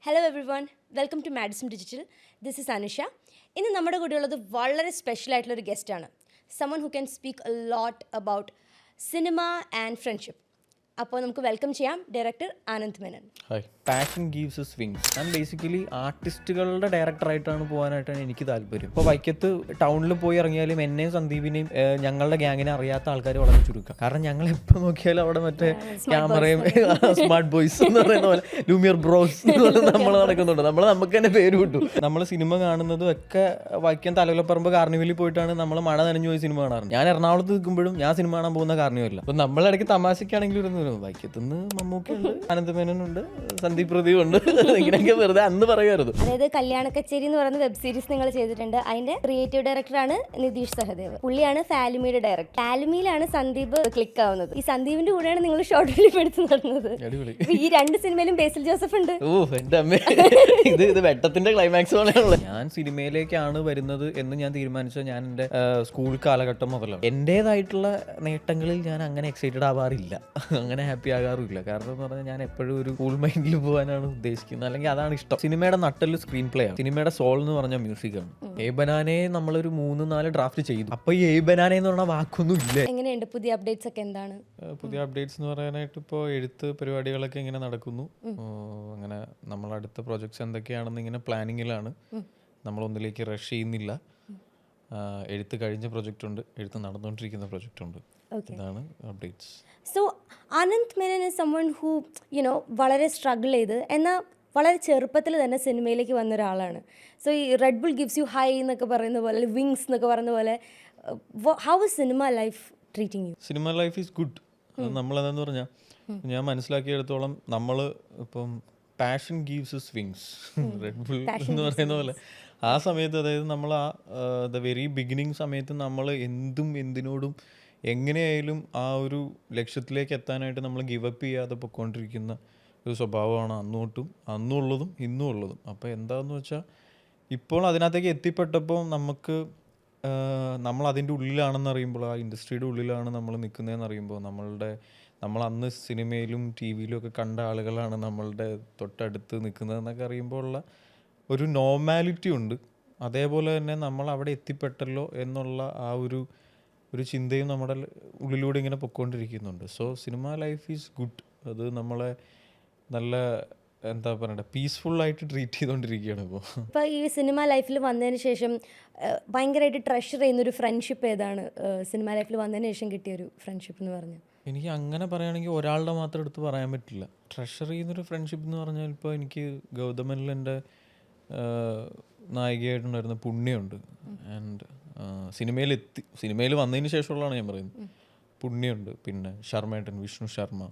Hello everyone, welcome to Madism digital. This is Anusha. ഇന്ന് നമ്മുടെ കൂടെയുള്ളത് വളരെ സ്പെഷ്യൽ ആയിട്ടുള്ളൊരു ഗസ്റ്റാണ്. Someone who can speak a lot about cinema and friendship. അപ്പോൾ നമുക്ക് വെൽക്കം ചെയ്യാം director Anand Menon. Hi. Passion gives us wings. ഞാൻ ബേസിക്കലി ആർട്ടിസ്റ്റുകളുടെ ഡയറക്ടറായിട്ടാണ് പോകാനായിട്ടാണ് എനിക്ക് താല്പര്യം. ഇപ്പോൾ വൈക്കത്ത് ടൗണിൽ പോയി ഇറങ്ങിയാലും എന്നെയും സന്ദീപിനെയും ഞങ്ങളുടെ ഗ്യാങ്ങിനെ അറിയാത്ത ആൾക്കാർ വളരെ ചുരുക്കം. കാരണം ഞങ്ങൾ എപ്പോൾ നോക്കിയാലും അവിടെ മറ്റേ ക്യാമറയും സ്മാർട്ട് ബോയ്സ് എന്ന് പറയുന്ന പോലെ ലൂമിയർ ബ്രോസ് നമ്മൾ നടക്കുന്നുണ്ട്. നമുക്ക് തന്നെ പേര് കിട്ടും. നമ്മൾ സിനിമ കാണുന്നതും ഒക്കെ വൈക്കം തലകുലപ്പറമ്പ് കാർണിവലിൽ പോയിട്ടാണ് നമ്മൾ മഴ നനഞ്ഞു പോയി സിനിമ കാണാറുണ്ട്. ഞാൻ എറണാകുളത്ത് നിൽക്കുമ്പോഴും ഞാൻ സിനിമ കാണാൻ പോകുന്ന കാർണിവലില്ല. അപ്പം നമ്മളിടയ്ക്ക് തമാശയ്ക്കാണെങ്കിലും ഇരുന്നു വൈക്കത്തുനിന്ന് മമ്മൂക്കുണ്ട്, ആനന്ദ് മേനോനുണ്ട്, സന്ദീപ് പ്രദീപ് ഉണ്ട്. ഇങ്ങനെയൊക്കെ വെറുതെ അന്ന് പറയുമായിരുന്നു. അതായത് കല്യാണ കച്ചേരി എന്ന് പറയുന്ന വെബ് സീരീസ് നിങ്ങൾ ചെയ്തിട്ടുണ്ട്. അതിന്റെ ക്രിയേറ്റീവ് ഡയറക്ടറാണ് നിതീഷ് സഹദേവ്. പുള്ളിയാണ് ഫാലുമിയുടെ ഡയറക്ടർ. ഫാലുമിയിലാണ് സന്ദീപ് ക്ലിക്ക് ആവുന്നത്. ഈ സന്ദീപിന്റെ കൂടെയാണ് നിങ്ങൾ ഷോർട്ട് ഫിലിം എടുത്ത് നടന്നത്. ഈ രണ്ട് സിനിമയിലും ബേസിൽ ജോസഫ് ഉണ്ട്. ഓ എന്റെ അമ്മ, ഇത് വെട്ടത്തിന്റെ ക്ലൈമാക്സ് പോലെയാണല്ലോ. ഞാൻ സിനിമയിലേക്കാണ് വരുന്നത് എന്ന് ഞാൻ തീരുമാനിച്ചത് ഞാൻ എൻ്റെ സ്കൂൾ കാലഘട്ടം മുതലാണ്. എൻ്റെതായിട്ടുള്ള നേട്ടങ്ങളിൽ ഞാൻ അങ്ങനെ എക്സൈറ്റഡ് ആവാറില്ല, അങ്ങനെ ഹാപ്പി ആകാറില്ല. കാരണം എന്ന് പറഞ്ഞാൽ ഞാൻ എപ്പോഴും ഒരു കൂൾ മൈൻഡിൽ പോകാനാണ് ഉദ്ദേശിക്കുന്നത്, അല്ലെങ്കിൽ അതാണ് ഇഷ്ടം. സിനിമയുടെ നട്ടല് സ്ക്രീൻ പ്ലേ ആണ്. സിനിമയുടെ സോൾ എന്ന് പറഞ്ഞാൽ മ്യൂസിക്കാണ്. ഏ ബനാനെ നമ്മളൊരു 3-4 ഡ്രാഫ്റ്റ് ചെയ്തു. അപ്പൊ ഈ ഏ ബനാനെ എന്ന് പറഞ്ഞ വാക്കൊന്നും ഇല്ല. എങ്ങനെയുണ്ട് പുതിയ അപ്ഡേറ്റ്സ് ഒക്കെ? എന്താണ് പുതിയ അപ്ഡേറ്റ്സ് എന്ന് പറയാനായിട്ട് ഇപ്പോൾ എഴുത്ത് പരിപാടികളൊക്കെ ഇങ്ങനെ നടക്കുന്നു. അങ്ങനെ നമ്മൾ അടുത്ത പ്രൊജക്ട്സ് എന്തൊക്കെയാണെന്ന് ഇങ്ങനെ പ്ലാനിങ്ങിലാണ്. നമ്മളൊന്നിലേക്ക് റഷ് ചെയ്യുന്നില്ല. എഴുത്ത് കഴിഞ്ഞ പ്രൊജക്റ്റ് ഉണ്ട്, എഴുത്ത് നടന്നുകൊണ്ടിരിക്കുന്ന പ്രൊജക്റ്റ് ഉണ്ട്. ഇതാണ് updates. So Anand Menon is someone who വളരെ സ്ട്രഗിൾ ചെയ്ത് എന്നാൽ വളരെ ചെറുപ്പത്തിൽ തന്നെ സിനിമയിലേക്ക് വന്ന ഒരാളാണ്. സോ ഈ Red Bull gives you high എന്നൊക്കെ പറയുന്ന പോലെ, അല്ലെങ്കിൽ വിങ്സ് എന്നൊക്കെ പറയുന്ന പോലെ, how is cinema life treating you? Cinema life is good. നമ്മളതെന്ന് പറഞ്ഞാൽ ഞാൻ മനസ്സിലാക്കിയെടുത്തോളം നമ്മൾ ഇപ്പം passion gives us wings, Red Bull എന്ന് പറയുന്ന പോലെ ആ സമയത്ത്, അതായത് നമ്മൾ ദ വെരി ബിഗിനിങ് സമയത്ത് നമ്മൾ എന്തിനോടും എങ്ങനെയായാലും ആ ഒരു ലക്ഷ്യത്തിലേക്ക് എത്താനായിട്ട് നമ്മൾ ഗിവ് അപ്പ് ചെയ്യാതെ പൊയ്ക്കൊണ്ടിരിക്കുന്ന ഒരു സ്വഭാവമാണ് അന്നുള്ളതും ഇന്നും ഉള്ളതും. അപ്പോൾ എന്താണെന്ന് വെച്ചാൽ ഇപ്പോൾ അതിനകത്തേക്ക് എത്തിപ്പെട്ടപ്പോൾ നമ്മൾ അതിൻ്റെ ഉള്ളിലാണെന്ന് അറിയുമ്പോൾ, ആ ഇൻഡസ്ട്രിയുടെ ഉള്ളിലാണ് നമ്മൾ നിൽക്കുന്നതെന്ന് അറിയുമ്പോൾ, നമ്മൾ അന്ന് സിനിമയിലും ടി വിയിലും ഒക്കെ കണ്ട ആളുകളാണ് നമ്മളുടെ തൊട്ടടുത്ത് നിൽക്കുന്നതെന്നൊക്കെ അറിയുമ്പോൾ ഉള്ള ഒരു നോർമാലിറ്റി ഉണ്ട്. അതേപോലെ തന്നെ നമ്മൾ അവിടെ എത്തിപ്പെട്ടല്ലോ എന്നുള്ള ആ ഒരു ചിന്തയും നമ്മുടെ ഉള്ളിലൂടെ ഇങ്ങനെ പൊയ്ക്കൊണ്ടിരിക്കുന്നുണ്ട്. So cinema life is good. അത് നമ്മളെ നല്ല എന്താ പറയണ്ടേ, പീസ്ഫുള്ളായിട്ട് ട്രീറ്റ് ചെയ്തുകൊണ്ടിരിക്കുകയാണ് ഇപ്പോൾ ഈ സിനിമ ലൈഫിൽ വന്നതിന് ശേഷം ഭയങ്കരമായിട്ട് ട്രഷർ ചെയ്യുന്നൊരു ഫ്രണ്ട്ഷിപ്പ് ഏതാണ്? സിനിമ ലൈഫിൽ വന്നതിന് ശേഷം കിട്ടിയൊരു ഫ്രണ്ട്ഷിപ്പ് എന്ന് പറഞ്ഞാൽ എനിക്ക് അങ്ങനെ പറയുകയാണെങ്കിൽ ഒരാളുടെ മാത്രം എടുത്ത് പറയാൻ പറ്റില്ല. ട്രഷർ ചെയ്യുന്നൊരു ഫ്രണ്ട്ഷിപ്പ് എന്ന് പറഞ്ഞാൽ ഇപ്പോൾ എനിക്ക് ഗൗതമനിൽ എൻ്റെ നായികയായിട്ടുണ്ടായിരുന്ന പുണ്യമുണ്ട്. ആൻഡ് സിനിമയിൽ വന്നതിന് ശേഷമുള്ളതാണ് ഞാൻ പറയുന്നത്. പുണ്യമുണ്ട്, പിന്നെ ശർമ്മേട്ടൻ, വിഷ്ണു ശർമ്മ,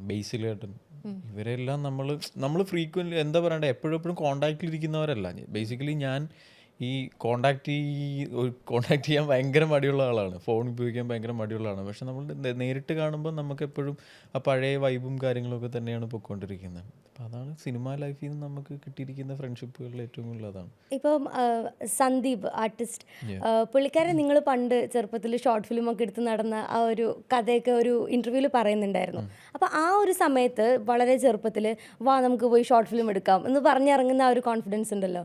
ബേസിലേട്ടൻ, ഇവരെല്ലാം നമ്മൾ ഫ്രീക്വൻ്റ് എന്താ പറയണ്ടേ, എപ്പോഴും കോണ്ടാക്റ്റിലിരിക്കുന്നവരല്ല. ബേസിക്കലി ഞാൻ ഈ കോണ്ടാക്ട് ചെയ്യാൻ ഭയങ്കര മടിയുള്ള ആളാണ്, ഫോൺ ഉപയോഗിക്കാൻ ഭയങ്കര മടിയുള്ള ആളാണ്. പക്ഷെ നമ്മൾ നേരിട്ട് കാണുമ്പോൾ നമുക്കെപ്പോഴും ആ പഴയ വൈബും കാര്യങ്ങളൊക്കെ തന്നെയാണ് പൊയ്ക്കൊണ്ടിരിക്കുന്നത്. അപ്പം അതാണ് സിനിമ ലൈഫിൽ നിന്ന് നമുക്ക് കിട്ടിയിരിക്കുന്ന ഫ്രണ്ട്ഷിപ്പുകളിൽ ഏറ്റവും കൂടുതലാണ്. ഇപ്പം സന്ദീപ് ആർട്ടിസ്റ്റ്, പുള്ളിക്കാരൻ നിങ്ങൾ പണ്ട് ചെറുപ്പത്തിൽ ഷോർട്ട് ഫിലിം ഒക്കെ എടുത്ത് നടന്ന ആ ഒരു കഥയൊക്കെ ഒരു ഇൻ്റർവ്യൂവിൽ പറയുന്നുണ്ടായിരുന്നു. അപ്പോൾ ആ ഒരു സമയത്ത് വളരെ ചെറുപ്പത്തിൽ നമുക്ക് പോയി ഷോർട്ട് ഫിലിം എടുക്കാം എന്ന് പറഞ്ഞിറങ്ങുന്ന ആ ഒരു കോൺഫിഡൻസ് ഉണ്ടല്ലോ,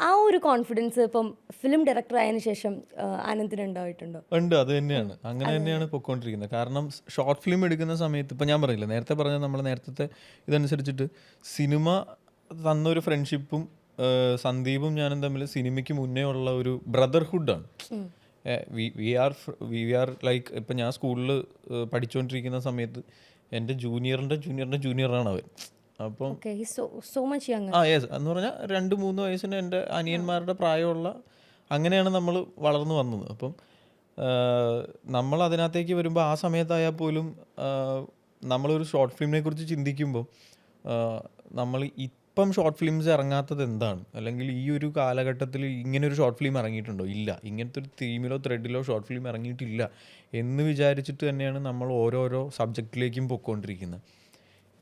ആ ഒരു കോൺഫിഡൻസ് ഇപ്പം ഫിലിം ഡയറക്ടർ ആയതിനു ശേഷം ആനന്ദിന് ഉണ്ടായിട്ടുണ്ടോ? ഉണ്ട്, അത് തന്നെയാണ്, അങ്ങനെ തന്നെയാണ് പൊയ്ക്കൊണ്ടിരിക്കുന്നത്. കാരണം ഷോർട്ട് ഫിലിം എടുക്കുന്ന സമയത്ത് ഇപ്പം ഞാൻ പറയില്ല, നേരത്തെ പറഞ്ഞ നമ്മൾ നേരത്തെ ഇതനുസരിച്ചിട്ട് സിനിമ തന്നൊരു ഫ്രണ്ട്ഷിപ്പും സന്ദീപും ഞാനും തമ്മിൽ സിനിമയ്ക്ക് മുന്നേ ഉള്ള ഒരു ബ്രദർഹുഡാണ്. വി ആർ ലൈക്ക്, ഇപ്പം ഞാൻ സ്കൂളിൽ പഠിച്ചുകൊണ്ടിരിക്കുന്ന സമയത്ത് എൻ്റെ ജൂനിയറാണ് അവൻ. അപ്പം യെസ് എന്ന് പറഞ്ഞാൽ 2-3 വയസ്സിന് എൻ്റെ അനിയന്മാരുടെ പ്രായമുള്ള, അങ്ങനെയാണ് നമ്മൾ വളർന്നു വന്നത്. അപ്പം നമ്മൾ അതിനകത്തേക്ക് വരുമ്പോൾ ആ സമയത്തായാൽ പോലും നമ്മളൊരു ഷോർട്ട് ഫിലിമിനെ കുറിച്ച് ചിന്തിക്കുമ്പോൾ നമ്മൾ ഇപ്പം ഷോർട്ട് ഫിലിംസ് ഇറങ്ങാത്തത് എന്താണ്, അല്ലെങ്കിൽ ഈ ഒരു കാലഘട്ടത്തിൽ ഇങ്ങനെ ഒരു ഷോർട്ട് ഫിലിം ഇറങ്ങിയിട്ടുണ്ടോ? ഇല്ല, ഇങ്ങനത്തെ ഒരു തീമിലോ ത്രെഡിലോ ഷോർട്ട് ഫിലിം ഇറങ്ങിയിട്ടില്ല എന്ന് വിചാരിച്ചിട്ട് തന്നെയാണ് നമ്മൾ ഓരോരോ സബ്ജക്റ്റിലേക്കും പൊയ്ക്കൊണ്ടിരിക്കുന്നത്.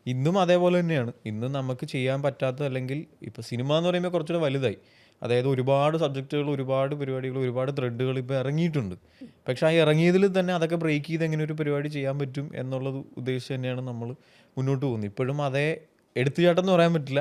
ഇന്നും അതേപോലെ തന്നെയാണ്. ഇന്നും നമുക്ക് ചെയ്യാൻ പറ്റാത്ത, അല്ലെങ്കിൽ ഇപ്പോൾ സിനിമ എന്ന് പറയുമ്പോൾ കുറച്ചുകൂടെ വലുതായി, അതായത് ഒരുപാട് സബ്ജക്റ്റുകൾ, ഒരുപാട് പരിപാടികൾ, ഒരുപാട് ത്രെഡുകൾ ഇപ്പോൾ ഇറങ്ങിയിട്ടുണ്ട്. പക്ഷേ ആ ഇറങ്ങിയതിൽ തന്നെ അതൊക്കെ ബ്രേക്ക് ചെയ്ത് എങ്ങനെ ഒരു പരിപാടി ചെയ്യാൻ പറ്റും എന്നുള്ളത് ഉദ്ദേശിച്ച് തന്നെയാണ് നമ്മൾ മുന്നോട്ട് പോകുന്നത്. ഇപ്പോഴും അതേ എടുത്തുചാട്ടം എന്ന് പറയാൻ പറ്റില്ല,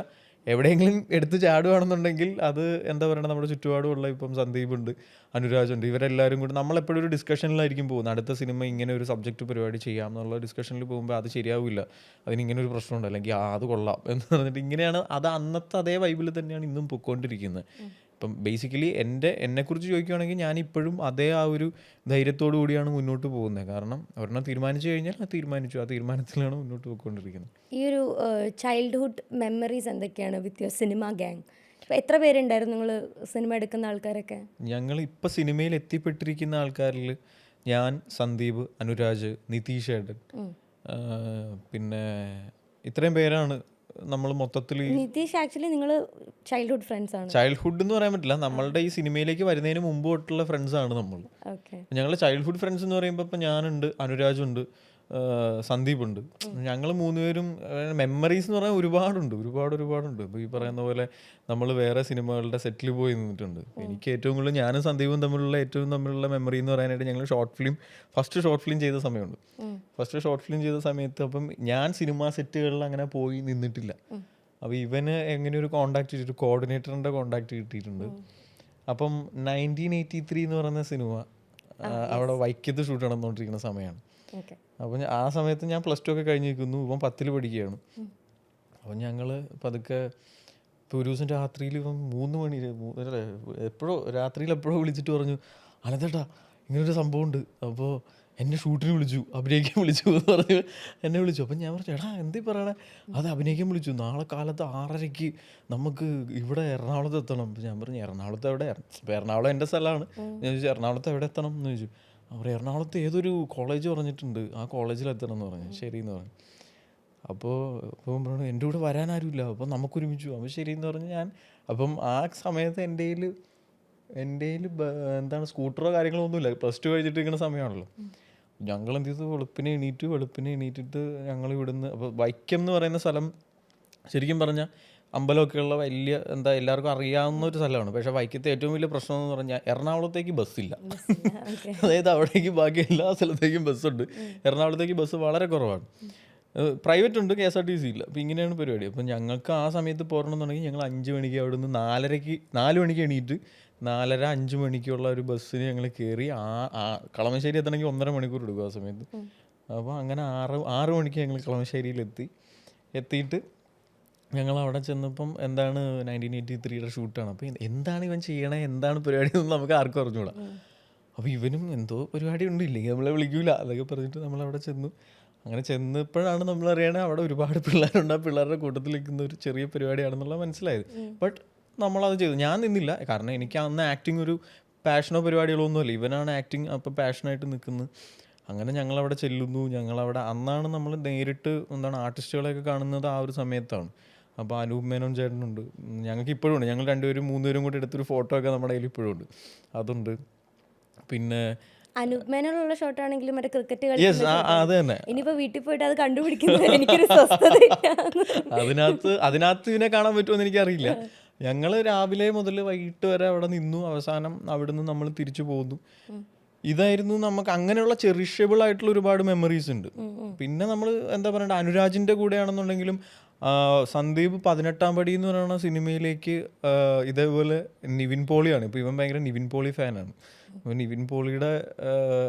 എവിടെയെങ്കിലും എടുത്ത് ചാടുകയാണെന്നുണ്ടെങ്കിൽ അത് എന്താ പറയുക, നമ്മുടെ ചുറ്റുപാടുമുള്ള ഇപ്പം സന്ദീപ് ഉണ്ട്, അനുരാജ് ഉണ്ട്, ഇവരെല്ലാവരും കൂടി നമ്മളെപ്പോഴും ഒരു ഡിസ്കഷനിലായിരിക്കും പോകുന്നത്. അടുത്ത സിനിമ ഇങ്ങനെ ഒരു സബ്ജക്റ്റ് പരിപാടി ചെയ്യാം എന്നുള്ള ഡിസ്കഷനിൽ പോകുമ്പോൾ അത് ശരിയാവില്ല, അതിനിങ്ങനെ ഒരു പ്രശ്നമുണ്ട്, അല്ലെങ്കിൽ അത് കൊള്ളാം എന്ന് പറഞ്ഞിട്ട് ഇങ്ങനെയാണ് അത് അന്നത്തെ അതേ വൈബിൽ തന്നെയാണ് ഇന്നും പൊയ്ക്കൊണ്ടിരിക്കുന്നത്. ഇപ്പം ബേസിക്കലി എന്നെക്കുറിച്ച് ചോദിക്കുകയാണെങ്കിൽ ഞാനിപ്പോഴും അതേ ആ ഒരു ധൈര്യത്തോടു കൂടിയാണ് മുന്നോട്ട് പോകുന്നത്. കാരണം ഒരെണ്ണം തീരുമാനിച്ചു കഴിഞ്ഞാൽ അത് തീരുമാനിച്ചു, ആ തീരുമാനത്തിലാണ് മുന്നോട്ട് പോയിക്കൊണ്ടിരിക്കുന്നത്. ഈ ഒരു ചൈൽഡ്ഹുഡ് മെമ്മറീസ് എന്തൊക്കെയാണ് വിത്ത് യുവർ സിനിമ ഗ്യാങ്? ഇപ്പോൾ എത്ര പേരുണ്ടായിരുന്നു നിങ്ങൾ സിനിമ എടുക്കുന്ന ആൾക്കാരൊക്കെ? ഞങ്ങൾ ഇപ്പോൾ സിനിമയിൽ എത്തിപ്പെട്ടിരിക്കുന്ന ആൾക്കാരിൽ ഞാൻ, സന്ദീപ്, അനുരാജ്, നിതീഷ് ഏട്ടൻ, പിന്നെ ഇത്രയും പേരാണ് നമ്മൾ മൊത്തത്തിൽ. നിതീഷ് ആക്ച്വലി നിങ്ങൾ ചൈൽഡ്ഹുഡ് ഫ്രണ്ട്സ് ആണ്? ചൈൽഡ്ഹുഡ് എന്ന് പറയാൻ പറ്റില്ല, നമ്മളുടെ ഈ സിനിമയിലേക്ക് വരുന്നതിന് മുമ്പ് തൊട്ടുള്ള ഫ്രണ്ട്സാണ് നമ്മൾ. ഓക്കെ. ഞങ്ങൾ ചൈൽഡ്ഹുഡ് ഫ്രണ്ട്സ് എന്ന് പറയുമ്പോൾ ഇപ്പം ഞാനുണ്ട്, അനുരാജുണ്ട്, സന്ദീപ് ഉണ്ട്. ഞങ്ങൾ മൂന്നുപേരും മെമ്മറീസ് എന്ന് പറഞ്ഞാൽ ഒരുപാടുണ്ട്. ഇപ്പോൾ ഈ പറയുന്ന പോലെ നമ്മൾ വേറെ സിനിമകളുടെ സെറ്റിൽ പോയി നിന്നിട്ടുണ്ട്. എനിക്ക് ഏറ്റവും കൂടുതൽ ഞാനും സന്ദീപും തമ്മിലുള്ള മെമ്മറി എന്ന് പറയാനായിട്ട് ഞങ്ങൾ ഫസ്റ്റ് ഷോർട്ട് ഫിലിം ചെയ്ത സമയമുണ്ട്. സമയത്ത് അപ്പം ഞാൻ സിനിമ സെറ്റുകളിൽ അങ്ങനെ പോയി നിന്നിട്ടില്ല. അപ്പോൾ ഇവന് എങ്ങനെ ഒരു കോണ്ടാക്ട് ചെയ്തിട്ട് കോർഡിനേറ്ററിൻ്റെ കോണ്ടാക്ട് കിട്ടിയിട്ടുണ്ട്. അപ്പം 1983 എന്ന് പറയുന്ന സിനിമ അവിടെ വൈക്കത്ത് ഷൂട്ട് നടന്നുകൊണ്ടിരിക്കുന്ന സമയമാണ്. അപ്പം ആ സമയത്ത് ഞാൻ +2 ഒക്കെ കഴിഞ്ഞിരിക്കുന്നു, ഇവൻ 10ൽ പഠിക്കുകയാണ്. അപ്പം ഞങ്ങൾ പതുക്കെ ഇപ്പോൾ ഒരു ദിവസം രാത്രിയിൽ ഇവൻ 3 മണി എപ്പോഴോ വിളിച്ചിട്ട് പറഞ്ഞു, അനന്തേട്ടാ ഇങ്ങനൊരു സംഭവമുണ്ട്, അപ്പോൾ എന്നെ ഷൂട്ടിന് വിളിച്ചു, അഭിനയിക്കാൻ വിളിച്ചു എന്ന് പറഞ്ഞു എന്നെ വിളിച്ചു. അപ്പം ഞാൻ പറഞ്ഞു, എടാ എന്തീ പറയണേ? അത് അഭിനയിക്കാൻ വിളിച്ചു, നാളെ കാലത്ത് 6:30 നമുക്ക് ഇവിടെ എറണാകുളത്ത് എത്തണം. അപ്പം ഞാൻ പറഞ്ഞു, എറണാകുളത്ത് എവിടെ? ഇപ്പോൾ എറണാകുളം എൻ്റെ സ്ഥലമാണ്. ഞാൻ ചോദിച്ചു, എറണാകുളത്ത് എവിടെ എത്തണം എന്ന് ചോദിച്ചു. അവർ എറണാകുളത്ത് ഏതൊരു കോളേജ് പറഞ്ഞിട്ടുണ്ട്, ആ കോളേജിൽ എത്തണം എന്ന് പറഞ്ഞു. ശരി എന്ന് പറഞ്ഞു. അപ്പോൾ പറഞ്ഞു, എൻ്റെ കൂടെ വരാൻ ആരുമില്ല, അപ്പോൾ നമുക്കൊരുമിച്ചു. അപ്പോൾ ശരി എന്ന് പറഞ്ഞ് ഞാൻ, അപ്പം ആ സമയത്ത് എൻ്റെ കയ്യിൽ എന്താണ് സ്കൂട്ടറോ കാര്യങ്ങളോ ഒന്നുമില്ല, +2 കഴിഞ്ഞിട്ടിരിക്കുന്ന സമയമാണല്ലോ. ഞങ്ങൾ എന്ത് ചെയ്തു, വെളുപ്പിനെ എണീറ്റിട്ട് ഞങ്ങൾ ഇവിടുന്ന്, അപ്പോൾ വൈക്കം എന്ന് പറയുന്ന സ്ഥലം ശരിക്കും പറഞ്ഞാൽ അമ്പലമൊക്കെയുള്ള വലിയ എല്ലാവർക്കും അറിയാവുന്ന ഒരു സ്ഥലമാണ്. പക്ഷേ വൈക്കത്തെ ഏറ്റവും വലിയ പ്രശ്നം എന്ന് പറഞ്ഞാൽ എറണാകുളത്തേക്ക് ബസ്സില്ല. അതായത് അവിടേക്ക് ബാക്കി എല്ലാ സ്ഥലത്തേക്കും ബസ്സുണ്ട്, എറണാകുളത്തേക്ക് ബസ് വളരെ കുറവാണ്. പ്രൈവറ്റ് ഉണ്ട്, KSRTC ഇല്ല. അപ്പോൾ ഇങ്ങനെയാണ് പരിപാടി. അപ്പം ഞങ്ങൾക്ക് ആ സമയത്ത് പോരണമെന്നുണ്ടെങ്കിൽ ഞങ്ങൾ 5 മണിക്ക് അവിടെ നിന്ന് 4 മണിക്ക് എണീറ്റ് 4:30 5 മണിക്കുള്ള ഒരു ബസ്സിന് ഞങ്ങൾ കയറി കളമശ്ശേരി എത്തണമെങ്കിൽ 1.5 മണിക്കൂർ എടുക്കും ആ സമയത്ത്. അപ്പോൾ അങ്ങനെ 6 മണിക്ക് ഞങ്ങൾ കളമശ്ശേരിയിലെത്തി. എത്തിയിട്ട് ഞങ്ങൾ അവിടെ ചെന്നപ്പം എന്താണ് 1983യുടെ ഷൂട്ടാണ്. അപ്പോൾ എന്താണ് ഇവൻ ചെയ്യണേ, എന്താണ് പരിപാടി എന്ന് നമുക്ക് ആർക്കും അറിഞ്ഞുകൂടാ. അപ്പോൾ ഇവനും എന്തോ പരിപാടി ഉണ്ട്, ഇല്ലെങ്കിൽ നമ്മളെ വിളിക്കൂല അതൊക്കെ പറഞ്ഞിട്ട് നമ്മളവിടെ ചെന്നു. അങ്ങനെ ചെന്നപ്പോഴാണ് നമ്മൾ അറിയണേ അവിടെ ഒരുപാട് പിള്ളേരുണ്ട്, ആ പിള്ളേരുടെ കൂട്ടത്തിൽ നിൽക്കുന്ന ഒരു ചെറിയ പരിപാടിയാണെന്നുള്ള മനസ്സിലായത്. ബട്ട് നമ്മളത് ചെയ്തു. ഞാൻ നിന്നില്ല, കാരണം എനിക്ക് അന്ന് ആക്ടിങ് ഒരു പാഷനോ പരിപാടികളോ ഒന്നുമല്ല. ഇവനാണ് ആക്ടിങ് അപ്പോൾ പാഷനായിട്ട് നിൽക്കുന്നത്. അങ്ങനെ ഞങ്ങളവിടെ ചെല്ലുന്നു. അന്നാണ് നമ്മൾ നേരിട്ട് ആർട്ടിസ്റ്റുകളെയൊക്കെ കാണുന്നത് ആ ഒരു സമയത്താണ്. അപ്പോൾ അനൂപ് മേനോൻ ചേട്ടനുണ്ട്, ഞങ്ങൾക്ക് ഇപ്പോഴും ഉണ്ട്. ഞങ്ങൾ 2-3 പേരും കൂടി എടുത്തൊരു ഫോട്ടോ ഒക്കെ നമ്മുടെ കയ്യിൽ ഇപ്പോഴും ഉണ്ട്, അതുണ്ട്. പിന്നെ അനൂപ് മേനോനുള്ള ഷോട്ട് ആണെങ്കിലും മറ്റേ ക്രിക്കറ്റ് അത് തന്നെ. ഇനിയിപ്പോ വീട്ടിൽ പോയിട്ട് അത് കണ്ടുപിടിക്കുന്നത് എനിക്കൊരു സ്വസ്ഥത. അതിനകത്ത് ഇതിനെ കാണാൻ പറ്റുമെന്ന് എനിക്കറിയില്ല. ഞങ്ങൾ രാവിലെ മുതൽ വൈകിട്ട് വരെ അവിടെ നിന്നു. അവസാനം അവിടുന്ന് നമ്മൾ തിരിച്ചു പോകുന്നു. ഇതായിരുന്നു നമുക്ക് അങ്ങനെയുള്ള ചെറിഷബിൾ ആയിട്ടുള്ള ഒരുപാട് മെമ്മറീസ് ഉണ്ട്. പിന്നെ നമ്മൾ എന്താ പറയണ്ട, അനുരാജിൻ്റെ കൂടെയാണെന്നുണ്ടെങ്കിലും സന്ദീപ് 18ാം പടി എന്ന് പറയുന്ന സിനിമയിലേക്ക് ഇതേപോലെ നിവിൻ പോളിയാണ്. ഇപ്പോൾ ഇവൻ ഭയങ്കര നിവിൻ പോളി ഫാനാണ്. അപ്പോൾ നിവിൻ പോളിയുടെ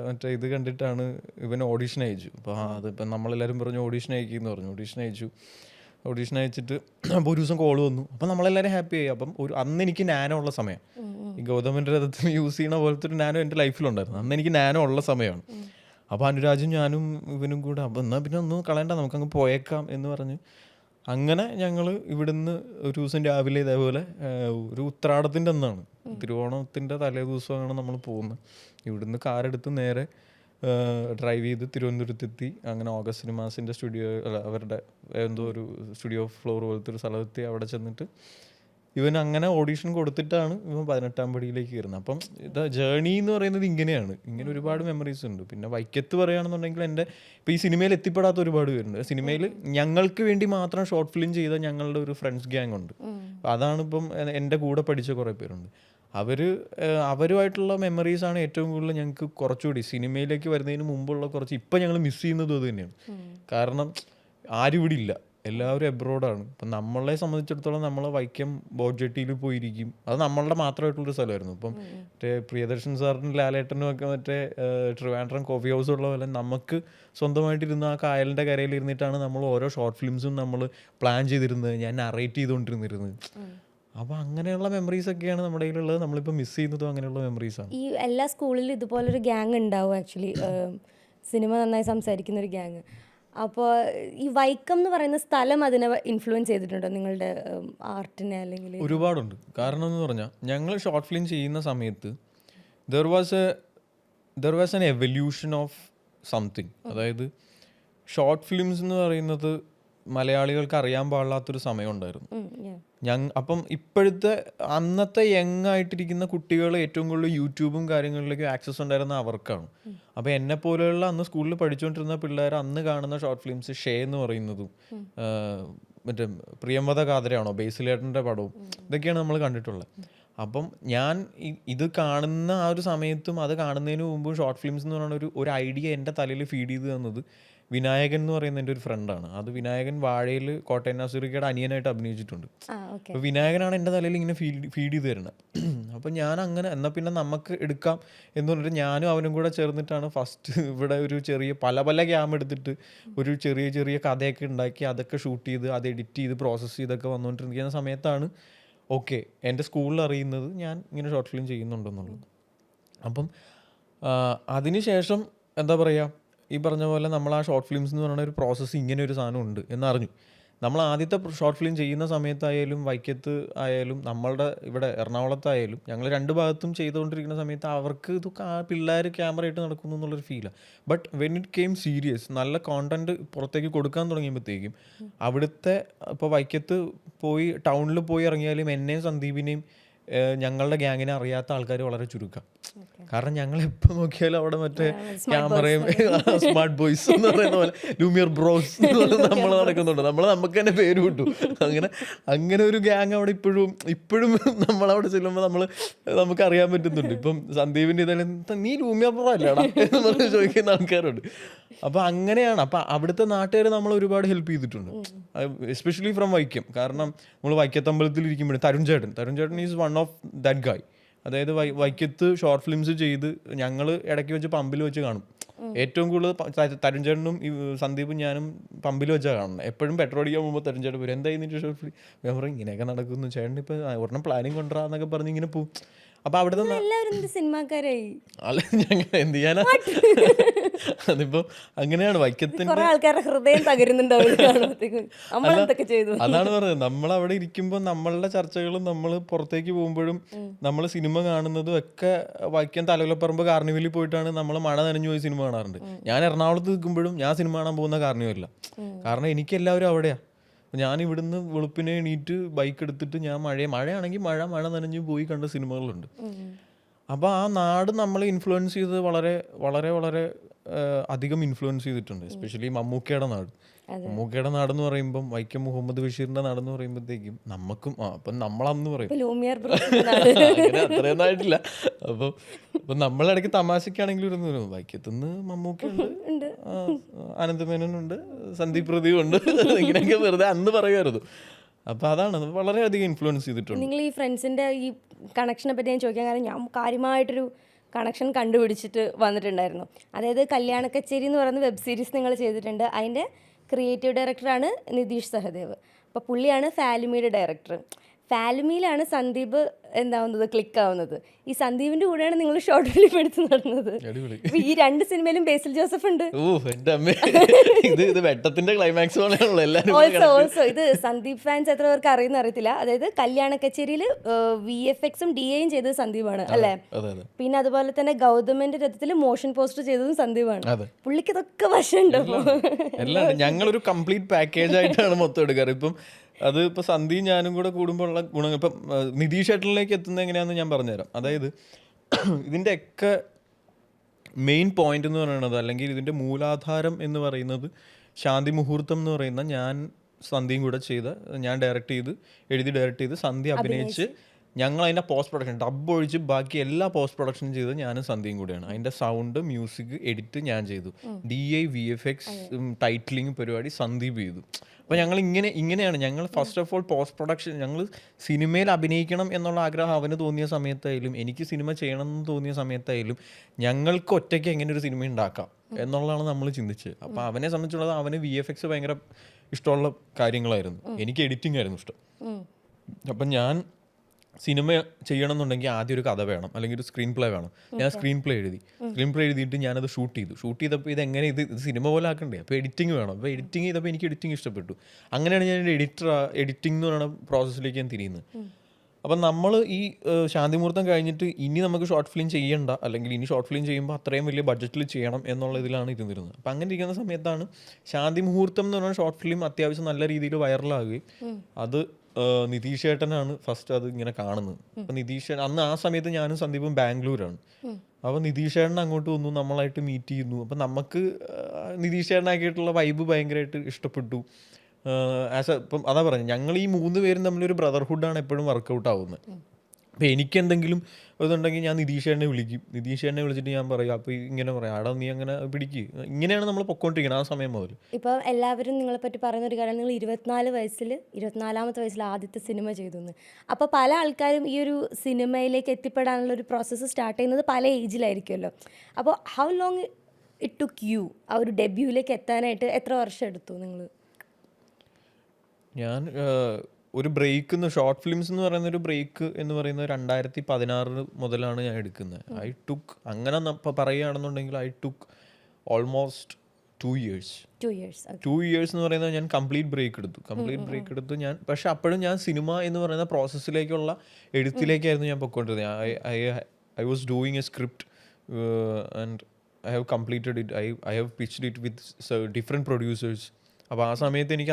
മറ്റേ ഇത് കണ്ടിട്ടാണ് ഇവൻ ഓഡീഷൻ അയച്ചു. അപ്പോൾ അതിപ്പം നമ്മളെല്ലാവരും പറഞ്ഞു ഓഡീഷൻ അയക്കുമെന്ന് പറഞ്ഞു. ഓഡീഷൻ അയച്ചിട്ട് അപ്പോൾ ഒരു ദിവസം കോൾ വന്നു. അപ്പം നമ്മളെല്ലാവരും ഹാപ്പി ആയി. അപ്പം അന്ന് എനിക്ക് നാനോ ഉള്ള സമയം, ഈ ഗൗതമൻ്റെ രഥത്തിന് യൂസ് ചെയ്യണ പോലത്തെ ഒരു നാനോ എൻ്റെ ലൈഫിലുണ്ടായിരുന്നു. അന്ന് എനിക്ക് നാനോ ഉള്ള സമയമാണ്. അപ്പോൾ അനുരാജും ഞാനും ഇവനും കൂടെ അപ്പോൾ എന്നാൽ പിന്നെ ഒന്നും കളയണ്ട, നമുക്കങ്ങ് പോയേക്കാം എന്ന് പറഞ്ഞ് അങ്ങനെ ഞങ്ങൾ ഇവിടുന്ന് ഒരു ദിവസം രാവിലെ ഇതേപോലെ ഒരു ഉത്രാടത്തിൻ്റെ അന്നാണ്, തിരുവോണത്തിൻ്റെ തലേ ദിവസമാണ് നമ്മൾ പോകുന്നത്. ഇവിടുന്ന് കാറെടുത്ത് നേരെ ഡ്രൈവ് ചെയ്ത് തിരുവനന്തപുരത്തെത്തി. അങ്ങനെ ഓഗസ്റ്റ് സിനിമാസിൻ്റെ അവരുടെ എന്തോ ഒരു സ്റ്റുഡിയോ ഫ്ലോർ പോലത്തെ ഒരു സ്ഥലത്തെത്തി. അവിടെ ചെന്നിട്ട് ഇവൻ അങ്ങനെ ഓഡീഷൻ കൊടുത്തിട്ടാണ് ഇവൻ 18ാം പടിയിലേക്ക് കയറുന്നത്. അപ്പം ഇത് ജേണി എന്ന് പറയുന്നത് ഇങ്ങനെയാണ്. ഇങ്ങനെ ഒരുപാട് മെമ്മറീസ് ഉണ്ട്. പിന്നെ വൈക്കത്ത് പറയുകയാണെന്നുണ്ടെങ്കിൽ എൻ്റെ ഇപ്പോൾ ഈ സിനിമയിൽ എത്തിപ്പെടാത്ത ഒരുപാട് പേരുണ്ട്. സിനിമയിൽ ഞങ്ങൾക്ക് വേണ്ടി മാത്രം ഷോർട്ട് ഫിലിം ചെയ്ത ഞങ്ങളുടെ ഒരു ഫ്രണ്ട്സ് ഗ്യാങ് ഉണ്ട്. അതാണ് ഇപ്പം എൻ്റെ കൂടെ പഠിച്ച കുറേ പേരുണ്ട്. അവരുമായിട്ടുള്ള മെമ്മറീസാണ് ഏറ്റവും കൂടുതൽ ഞങ്ങൾക്ക് കുറച്ചുകൂടി സിനിമയിലേക്ക് വരുന്നതിന് മുമ്പുള്ള കുറച്ച് ഇപ്പം ഞങ്ങൾ മിസ് ചെയ്യുന്നതും അത് തന്നെയാണ്. കാരണം ആരും ഇവിടെ ഇല്ല. എല്ലാവരും എബ്രോഡാണ്. ഇപ്പം നമ്മളെ സംബന്ധിച്ചിടത്തോളം നമ്മൾ വൈക്കം ബോട്ട് ജെട്ടിയിൽ പോയിരിക്കും. അത് നമ്മളുടെ മാത്രമായിട്ടുള്ളൊരു സ്ഥലമായിരുന്നു. ഇപ്പം മറ്റേ പ്രിയദർശൻ സാറിനും ലാലേട്ടനും ഒക്കെ മറ്റേ ട്രിവാൻഡ്രം കോഫി ഹൗസ് ഉള്ള പോലെ നമുക്ക് സ്വന്തമായിട്ടിരുന്ന ആ കായലിൻ്റെ കരയിൽ ഇരുന്നിട്ടാണ് നമ്മൾ ഓരോ ഷോർട്ട് ഫിലിംസും നമ്മൾ പ്ലാൻ ചെയ്തിരുന്നത്, ഞാൻ നറേറ്റ് ചെയ്തുകൊണ്ടിരുന്നിരുന്നത്. അപ്പോൾ അങ്ങനെയുള്ള മെമ്മറീസ് ഒക്കെയാണ് നമ്മുടെ കയ്യിലുള്ളത്. നമ്മളിപ്പോൾ മിസ് ചെയ്യുന്നതും അങ്ങനെയുള്ള മെമ്മറീസാണ്. ഈ എല്ലാ സ്കൂളിലും ഇതുപോലൊരു ഗ്യാങ് ഉണ്ടാവും ആക്ച്വലി, സിനിമ നന്നായി സംസാരിക്കുന്ന ഒരു ഗ്യാങ്. അപ്പോൾ ഈ വൈക്കം എന്ന് പറയുന്ന സ്ഥലം അതിനെ ഇൻഫ്ലുവൻസ് ചെയ്തിട്ടുണ്ടോ നിങ്ങളുടെ ആർട്ടിനെ? അല്ലെങ്കിൽ ഒരുപാടുണ്ട്. കാരണം എന്ന് പറഞ്ഞാൽ ഞങ്ങൾ ഷോർട്ട് ഫിലിം ചെയ്യുന്ന സമയത്ത് there was an evolution of something. അതായത് ഷോർട്ട് ഫിലിംസ് എന്ന് പറയുന്നത് മലയാളികൾക്ക് അറിയാൻ പാടില്ലാത്തൊരു സമയം ഉണ്ടായിരുന്നു. അപ്പം ഇപ്പോഴത്തെ അന്നത്തെ യങ് ആയിട്ടിരിക്കുന്ന കുട്ടികൾ ഏറ്റവും കൂടുതൽ യൂട്യൂബും കാര്യങ്ങളിലേക്കും ആക്സസ് ഉണ്ടായിരുന്ന അവർക്കാണ്. അപ്പോൾ എന്നെ പോലെയുള്ള അന്ന് സ്കൂളിൽ പഠിച്ചുകൊണ്ടിരുന്ന പിള്ളേർ അന്ന് കാണുന്ന ഷോർട്ട് ഫിലിംസ് ഷേ എന്ന് പറയുന്നതും മറ്റേ പ്രിയംവദ കാതരയാണോ ബേസിലേട്ടൻ്റെ പടവും ഇതൊക്കെയാണ് നമ്മൾ കണ്ടിട്ടുള്ളത്. അപ്പം ഞാൻ ഇത് കാണുന്ന ആ ഒരു സമയത്തും അത് കാണുന്നതിന് മുമ്പും ഷോർട്ട് ഫിലിംസ് എന്ന് പറയുന്ന ഒരു ഐഡിയ എൻ്റെ തലയിൽ ഫീഡ് ചെയ്ത് തന്നത് വിനായകൻ എന്ന് പറയുന്ന എൻ്റെ ഒരു ഫ്രണ്ടാണ്. അത് വിനായകൻ വാഴയിൽ കോട്ടയം നാസിറിക്കയുടെ അനിയനായിട്ട് അഭിനയിച്ചിട്ടുണ്ട്. അപ്പോൾ വിനായകനാണ് എൻ്റെ തലയിൽ ഇങ്ങനെ ഫീഡ് ചെയ്ത് തരുന്നത്. അപ്പം ഞാൻ അങ്ങനെ എന്നാൽ പിന്നെ നമുക്ക് എടുക്കാം എന്ന് പറഞ്ഞിട്ട് ഞാനും അവനും കൂടെ ചേർന്നിട്ടാണ് ഫസ്റ്റ് ഇവിടെ ഒരു ചെറിയ പല ക്യാം എടുത്തിട്ട് ഒരു ചെറിയ കഥയൊക്കെ ഉണ്ടാക്കി അതൊക്കെ ഷൂട്ട് ചെയ്ത് അത് എഡിറ്റ് ചെയ്ത് പ്രോസസ്സ് ചെയ്തൊക്കെ വന്നുകൊണ്ടിരിക്കുന്ന സമയത്താണ് ഓക്കെ എൻ്റെ സ്കൂളിൽ അറിയുന്നത് ഞാൻ ഇങ്ങനെ ഷോർട്ട് ഫിലിം ചെയ്യുന്നുണ്ടെന്നുള്ളത്. അപ്പം അതിനുശേഷം എന്താ പറയുക, ഈ പറഞ്ഞ പോലെ നമ്മൾ ആ ഷോർട്ട് ഫിലിംസ് എന്ന് പറയുന്ന ഒരു പ്രോസസ്സ് ഇങ്ങനെ ഒരു സാധനം ഉണ്ട് എന്നറിഞ്ഞു. നമ്മൾ ആദ്യത്തെ ഷോർട്ട് ഫിലിം ചെയ്യുന്ന സമയത്തായാലും വൈക്കത്ത് ആയാലും നമ്മളുടെ ഇവിടെ എറണാകുളത്തായാലും ഞങ്ങൾ രണ്ട് ഭാഗത്തും ചെയ്തുകൊണ്ടിരിക്കുന്ന സമയത്ത് അവർക്ക് ഇത് പിള്ളേർ ക്യാമറ ആയിട്ട് നടക്കുന്നു എന്നുള്ളൊരു ഫീലാണ്. But when it came serious നല്ല കോണ്ടന്റ് പുറത്തേക്ക് കൊടുക്കാൻ തുടങ്ങിയപ്പോഴത്തേക്കും അവിടുത്തെ ഇപ്പോൾ വൈക്കത്ത് പോയി ടൗണിൽ പോയി ഇറങ്ങിയാലും എന്നെയും സന്ദീപിനെയും ഞങ്ങളുടെ ഗ്യാങ്ങിനെ അറിയാത്ത ആൾക്കാർ വളരെ ചുരുക്കം. കാരണം ഞങ്ങൾ എപ്പോൾ നോക്കിയാലും അവിടെ മറ്റേ ക്യാമറയും സ്മാർട്ട് ബോയ്സ് എന്ന് പറയുന്ന പോലെ ലൂമിയർ ബ്രോസ് നമ്മൾ നടക്കുന്നുണ്ട്. നമുക്ക് തന്നെ പേര് കിട്ടും. അങ്ങനെ ഒരു ഗ്യാങ് അവിടെ ഇപ്പോഴും നമ്മളവിടെ ചെല്ലുമ്പോൾ നമുക്ക് അറിയാൻ പറ്റുന്നുണ്ട്. ഇപ്പം സന്ദീപിൻ്റെ ഇതെല്ലാം നീ ലൂമിയർ ബ്രോ അല്ലേടാ എന്ന് പറഞ്ഞ് ചോദിക്കുന്ന ആൾക്കാരുണ്ട്. അപ്പോൾ അങ്ങനെയാണ്. അപ്പം അവിടുത്തെ നാട്ടുകാർ നമ്മൾ ഒരുപാട് ഹെൽപ്പ് ചെയ്തിട്ടുണ്ട്, എസ്പെഷ്യലി ഫ്രം വൈക്കം. കാരണം നമ്മൾ വൈക്കത്തമ്പലത്തിൽ ഇരിക്കുമ്പോഴും തരുൺ ചേട്ടൻ ഈസ് വൺ ഓഫ് ദാറ്റ് ഗായ്. അതായത് വൈക്കത്ത് ഷോർട്ട് ഫിലിംസ് ചെയ്ത് ഞങ്ങൾ ഇടയ്ക്ക് വെച്ച് പമ്പിൽ വെച്ച് കാണും. ഏറ്റവും കൂടുതൽ തരുൺ ചേട്ടനും സന്ദീപും ഞാനും പമ്പിൽ വെച്ചാൽ കാണുന്നത്. എപ്പോഴും പെട്രോൾ അടിക്കാൻ പോകുമ്പോൾ തരുൺ ചേട്ടൻ വരും, എന്തായി ഷോർട്ട് ഫിലിം. ഞാൻ പറയും ഇങ്ങനെയൊക്കെ നടക്കുന്നു ചേട്ടൻ, ഇപ്പോൾ ഒരെണ്ണം പ്ലാനിങ് കൊണ്ടുവരാന്നൊക്കെ പറഞ്ഞ് ഇങ്ങനെ പോവും. അപ്പൊ അവിടുത്തെ സിനിമാക്കാരായി അല്ല ഞങ്ങൾ എന്ത് ചെയ്യാനാ. അതിപ്പോ അങ്ങനെയാണ് വൈക്കത്തിന്റെ ഹൃദയം തകരുന്നുണ്ടാവും. അതാണ് പറയുന്നത്, നമ്മളവിടെ ഇരിക്കുമ്പോൾ നമ്മളുടെ ചർച്ചകളും നമ്മൾ പുറത്തേക്ക് പോകുമ്പോഴും നമ്മൾ സിനിമ കാണുന്നതും ഒക്കെ വൈക്കം തലകുലപ്പറമ്പ് കാർണിവലിൽ പോയിട്ടാണ്. നമ്മൾ മഴ നനഞ്ഞു പോയി സിനിമ കാണാറുണ്ട്. ഞാൻ എറണാകുളത്ത് നിൽക്കുമ്പോഴും ഞാൻ സിനിമ കാണാൻ പോകുന്ന കാർണിവലില്ല. കാരണം എനിക്ക് എല്ലാവരും അവിടെയാ. ഞാൻ ഇവിടുന്ന് വെളുപ്പിനെ എണീറ്റ് ബൈക്ക് എടുത്തിട്ട് ഞാൻ മഴയാണെങ്കിൽ മഴ നനഞ്ഞ് പോയി കണ്ട സിനിമകളുണ്ട്. അപ്പോൾ ആ നാട് നമ്മളെ ഇൻഫ്ലുവൻസ് ചെയ്ത് വളരെ വളരെ വളരെ അധികം ഇൻഫ്ലുവൻസ് ചെയ്തിട്ടുണ്ട്. എസ്പെഷ്യലി മമ്മൂക്കയുടെ നാട്. മമ്മൂക്കയുടെ നാടെന്ന് പറയുമ്പം വൈക്കം മുഹമ്മദ് ബഷീറിന്റെ നാടെന്ന് പറയുമ്പോഴത്തേക്കും നമുക്കും അപ്പം നമ്മളന്ന് പറയും അങ്ങനെ അത്രയൊന്നും ആയിട്ടില്ല. അപ്പോൾ നമ്മളിടയ്ക്ക് തമാശക്കാണെങ്കിലും ഇരുന്ന് വൈക്കത്തുനിന്ന് മമ്മൂക്കയുണ്ട്, ആനന്ദമേനോനുണ്ട്, സന്ദീപ് പ്രദീപ് ഉണ്ട്, ഇങ്ങനെയൊക്കെ വെറുതെ അന്ന് പറയുമായിരുന്നു. അപ്പോൾ അതാണ് വളരെയധികം ഇൻഫ്ലുവൻസ് ചെയ്തിട്ടുണ്ട്. നിങ്ങൾ ഈ ഫ്രണ്ട്സിൻ്റെ ഈ കണക്ഷനെ പറ്റി ഞാൻ ചോദിക്കാൻ കാരണം ഞാൻ കാര്യമായിട്ടൊരു കണക്ഷൻ കണ്ടുപിടിച്ചിട്ട് വന്നിട്ടുണ്ടായിരുന്നു. അതായത് കല്യാണ കച്ചേരി എന്ന് പറയുന്ന വെബ് സീരീസ് നിങ്ങൾ ചെയ്തിട്ടുണ്ട്. അതിൻ്റെ ക്രിയേറ്റീവ് ഡയറക്ടറാണ് നിതീഷ് സഹദേവ്. അപ്പോൾ പുള്ളിയാണ് ഫാലുമിയുടെ ഡയറക്ടർ. ഫാലുമിയിലാണ് സന്ദീപ് എന്താവുന്നത്, ക്ലിക്ക് ആവുന്നത്. ഈ സന്ദീപിന്റെ കൂടെയാണ് നിങ്ങൾ ഷോർട്ട് ഫിലിം എടുത്ത് നടന്നത്. ഈ രണ്ട് സിനിമയിലും ബേസിൽ ജോസഫ് ഉണ്ട്. ഓൾസോ ഇത് സന്ദീപ് ഫാൻസ് എത്ര പേർക്ക് അറിയുന്ന അറിയത്തില്ല. അതായത് കല്യാണ കച്ചേരിയിൽ VFXും DAയും ചെയ്തത് സന്ദീപാണ് അല്ലേ. പിന്നെ അതുപോലെ തന്നെ ഗൗതമന്റെ രഥത്തിൽ മോഷൻ പോസ്റ്റർ ചെയ്തതും സന്ദീപാണ്. പുള്ളിക്ക് ഇതൊക്കെ വശമുണ്ട്. ഞങ്ങളൊരു കംപ്ലീറ്റ് പാക്കേജ് ആയിട്ടാണ് മൊത്തം എടുക്കാറ്. ഇപ്പം അത് ഇപ്പോൾ സന്ധ്യയും ഞാനും കൂടെ കൂടുമ്പോൾ ഉള്ള ഗുണങ്ങൾ ഇപ്പം നിതീഷ് ഏട്ടനിലേക്ക് എത്തുന്നത് എങ്ങനെയാണെന്ന് ഞാൻ പറഞ്ഞുതരാം. അതായത് ഇതിൻ്റെയൊക്കെ മെയിൻ പോയിന്റ് എന്ന് പറയുന്നത്, അല്ലെങ്കിൽ ഇതിൻ്റെ മൂലാധാരം എന്ന് പറയുന്നത് ശാന്തി മുഹൂർത്തം എന്ന് പറയുന്ന ഞാൻ സന്ധ്യയും കൂടെ ചെയ്ത്, ഞാൻ ഡയറക്റ്റ് ചെയ്ത് എഴുതി ഡയറക്റ്റ് ചെയ്ത് സന്ധ്യ അഭിനയിച്ച് ഞങ്ങൾ അതിൻ്റെ പോസ്റ്റ് പ്രൊഡക്ഷൻ ഡബ് ഒഴിച്ച് ബാക്കി എല്ലാ പോസ്റ്റ് പ്രൊഡക്ഷനും ചെയ്തത് ഞാനും സന്ധ്യയും കൂടെയാണ്. അതിൻ്റെ സൗണ്ട്, മ്യൂസിക്, എഡിറ്റ് ഞാൻ ചെയ്തു. DI, VFX, ടൈറ്റിലിംഗ് പരിപാടി സന്ദീപ് ചെയ്തു. അപ്പോൾ ഞങ്ങൾ ഇങ്ങനെയാണ് ഞങ്ങൾ first of all post production. ഞങ്ങൾ സിനിമയിൽ അഭിനയിക്കണം എന്നുള്ള ആഗ്രഹം അവന് തോന്നിയ സമയത്തായാലും എനിക്ക് സിനിമ ചെയ്യണം എന്ന് തോന്നിയ സമയത്തായാലും ഞങ്ങൾക്ക് ഒറ്റയ്ക്ക് എങ്ങനെ ഒരു സിനിമ ഉണ്ടാക്കാം എന്നുള്ളതാണ് നമ്മൾ ചിന്തിച്ചത്. അപ്പോൾ അവനെ സംബന്ധിച്ചുള്ളത് അവന് VFX ഭയങ്കര ഇഷ്ടമുള്ള കാര്യങ്ങളായിരുന്നു, എനിക്ക് എഡിറ്റിംഗ് ആയിരുന്നു ഇഷ്ടം. അപ്പം ഞാൻ സിനിമ ചെയ്യണം എന്നുണ്ടെങ്കിൽ ആദ്യം ഒരു കഥ വേണം, അല്ലെങ്കിൽ ഒരു സ്ക്രീൻ പ്ലേ വേണം. ഞാൻ സ്ക്രീൻ പ്ലേ എഴുതിയിട്ട് ഞാനത് ഷൂട്ട് ചെയ്തപ്പോൾ ഇതെങ്ങനെ ഇത് സിനിമ പോലെ ആക്കണ്ടേ, അപ്പോൾ എഡിറ്റിംഗ് വേണം. അപ്പോൾ എഡിറ്റിംഗ് ചെയ്തപ്പോൾ എനിക്ക് എഡിറ്റിംഗ് ഇഷ്ടപ്പെട്ടു. അങ്ങനെയാണ് ഞാൻ എഡിറ്റിംഗ് എന്ന് പറയുന്ന പ്രോസസ്സിലേക്ക് ഞാൻ തിരിയുന്നത്. അപ്പം നമ്മൾ ഈ ശാന്തിമുഹൂർത്തം കഴിഞ്ഞിട്ട് ഇനി നമുക്ക് ഷോർട്ട് ഫിലിം ചെയ്യണ്ട, അല്ലെങ്കിൽ ഇനി ഷോർട്ട് ഫിലിം ചെയ്യുമ്പോൾ അത്രയും വലിയ ബഡ്ജറ്റിൽ ചെയ്യണം എന്നുള്ള ഇതിലാണ് ഇരുന്നിരുന്നത്. അപ്പം അങ്ങനെ ഇരിക്കുന്ന സമയത്താണ് ശാന്തിമുഹൂർത്തം എന്ന് പറയുന്ന ഷോർട്ട് ഫിലിം അത്യാവശ്യം നല്ല രീതിയിൽ വൈറലാകുകയും അത് നിതീഷ് ഏട്ടനാണ് ഫസ്റ്റ് അത് ഇങ്ങനെ കാണുന്നത്. അപ്പം നിതീഷ് അന്ന് ആ സമയത്ത് ഞാനും സന്ദീപും ബാംഗ്ലൂരാണ്. അപ്പോൾ നിതീഷ് ഏട്ടൻ അങ്ങോട്ട് വന്നു, നമ്മളായിട്ട് മീറ്റ് ചെയ്യുന്നു. അപ്പം നമുക്ക് നിതീഷ് ഏട്ടനാക്കിയിട്ടുള്ള വൈബ് ഭയങ്കരമായിട്ട് ഇഷ്ടപ്പെട്ടു. ഇപ്പം അതാ പറഞ്ഞത്, ഞങ്ങൾ ഈ 3 പേരും തമ്മിലൊരു ബ്രദർഹുഡാണ് എപ്പോഴും വർക്കൗട്ട് ആവുന്നത്. അപ്പോൾ എനിക്കെന്തെങ്കിലും ഇതുണ്ടെങ്കിൽ ഞാൻ നിതീഷ് ഏട്ടനെ വിളിക്കും. നിതീഷ് ഏട്ടനെ വിളിച്ചിട്ട് ഞാൻ പറയും, അപ്പോൾ ഇങ്ങനെ പറയാം, ആടാ നീ അങ്ങനെ പിടിക്കുക. ഇങ്ങനെയാണ് നമ്മൾ പൊക്കോണ്ടിരിക്കുന്നത് ആ സമയം മുതൽ. ഇപ്പോൾ എല്ലാവരും നിങ്ങളെപ്പറ്റി പറയുന്നൊരു കാര്യം, നിങ്ങൾ 24-ാമത്തെ വയസ്സിൽ ആദ്യത്തെ സിനിമ ചെയ്തു എന്ന്. അപ്പോൾ പല ആൾക്കാരും ഈ ഒരു സിനിമയിലേക്ക് എത്തിപ്പെടാനുള്ള ഒരു പ്രോസസ്സ് സ്റ്റാർട്ട് ചെയ്യുന്നത് പല ഏജിലായിരിക്കുമല്ലോ. അപ്പോൾ how long it took you ആ ഒരു ഡെബ്യൂയിലേക്ക് എത്താനായിട്ട് എത്ര വർഷം എടുത്തു നിങ്ങൾ? ഞാൻ ഒരു ബ്രേക്ക് ഷോർട്ട് ഫിലിംസ് എന്ന് പറയുന്ന ഒരു ബ്രേക്ക് എന്ന് പറയുന്നത് 2016 മുതലാണ് ഞാൻ എടുക്കുന്നത്. ഐ ടുക്ക് അങ്ങനെ പറയുകയാണെന്നുണ്ടെങ്കിൽ I took almost 2 years. 2 years എന്ന് പറയുന്നത് ഞാൻ കംപ്ലീറ്റ് ബ്രേക്ക് എടുത്തു ഞാൻ. പക്ഷെ അപ്പോഴും ഞാൻ സിനിമ എന്ന് പറയുന്ന പ്രോസസ്സിലേക്കുള്ള എഴുത്തിലേക്കായിരുന്നു ഞാൻ പൊയ്ക്കൊണ്ടിരുന്നത്. I was doing a script and I have completed it. I have pitched it with different producers. അപ്പോൾ ആ സമയത്ത് എനിക്ക്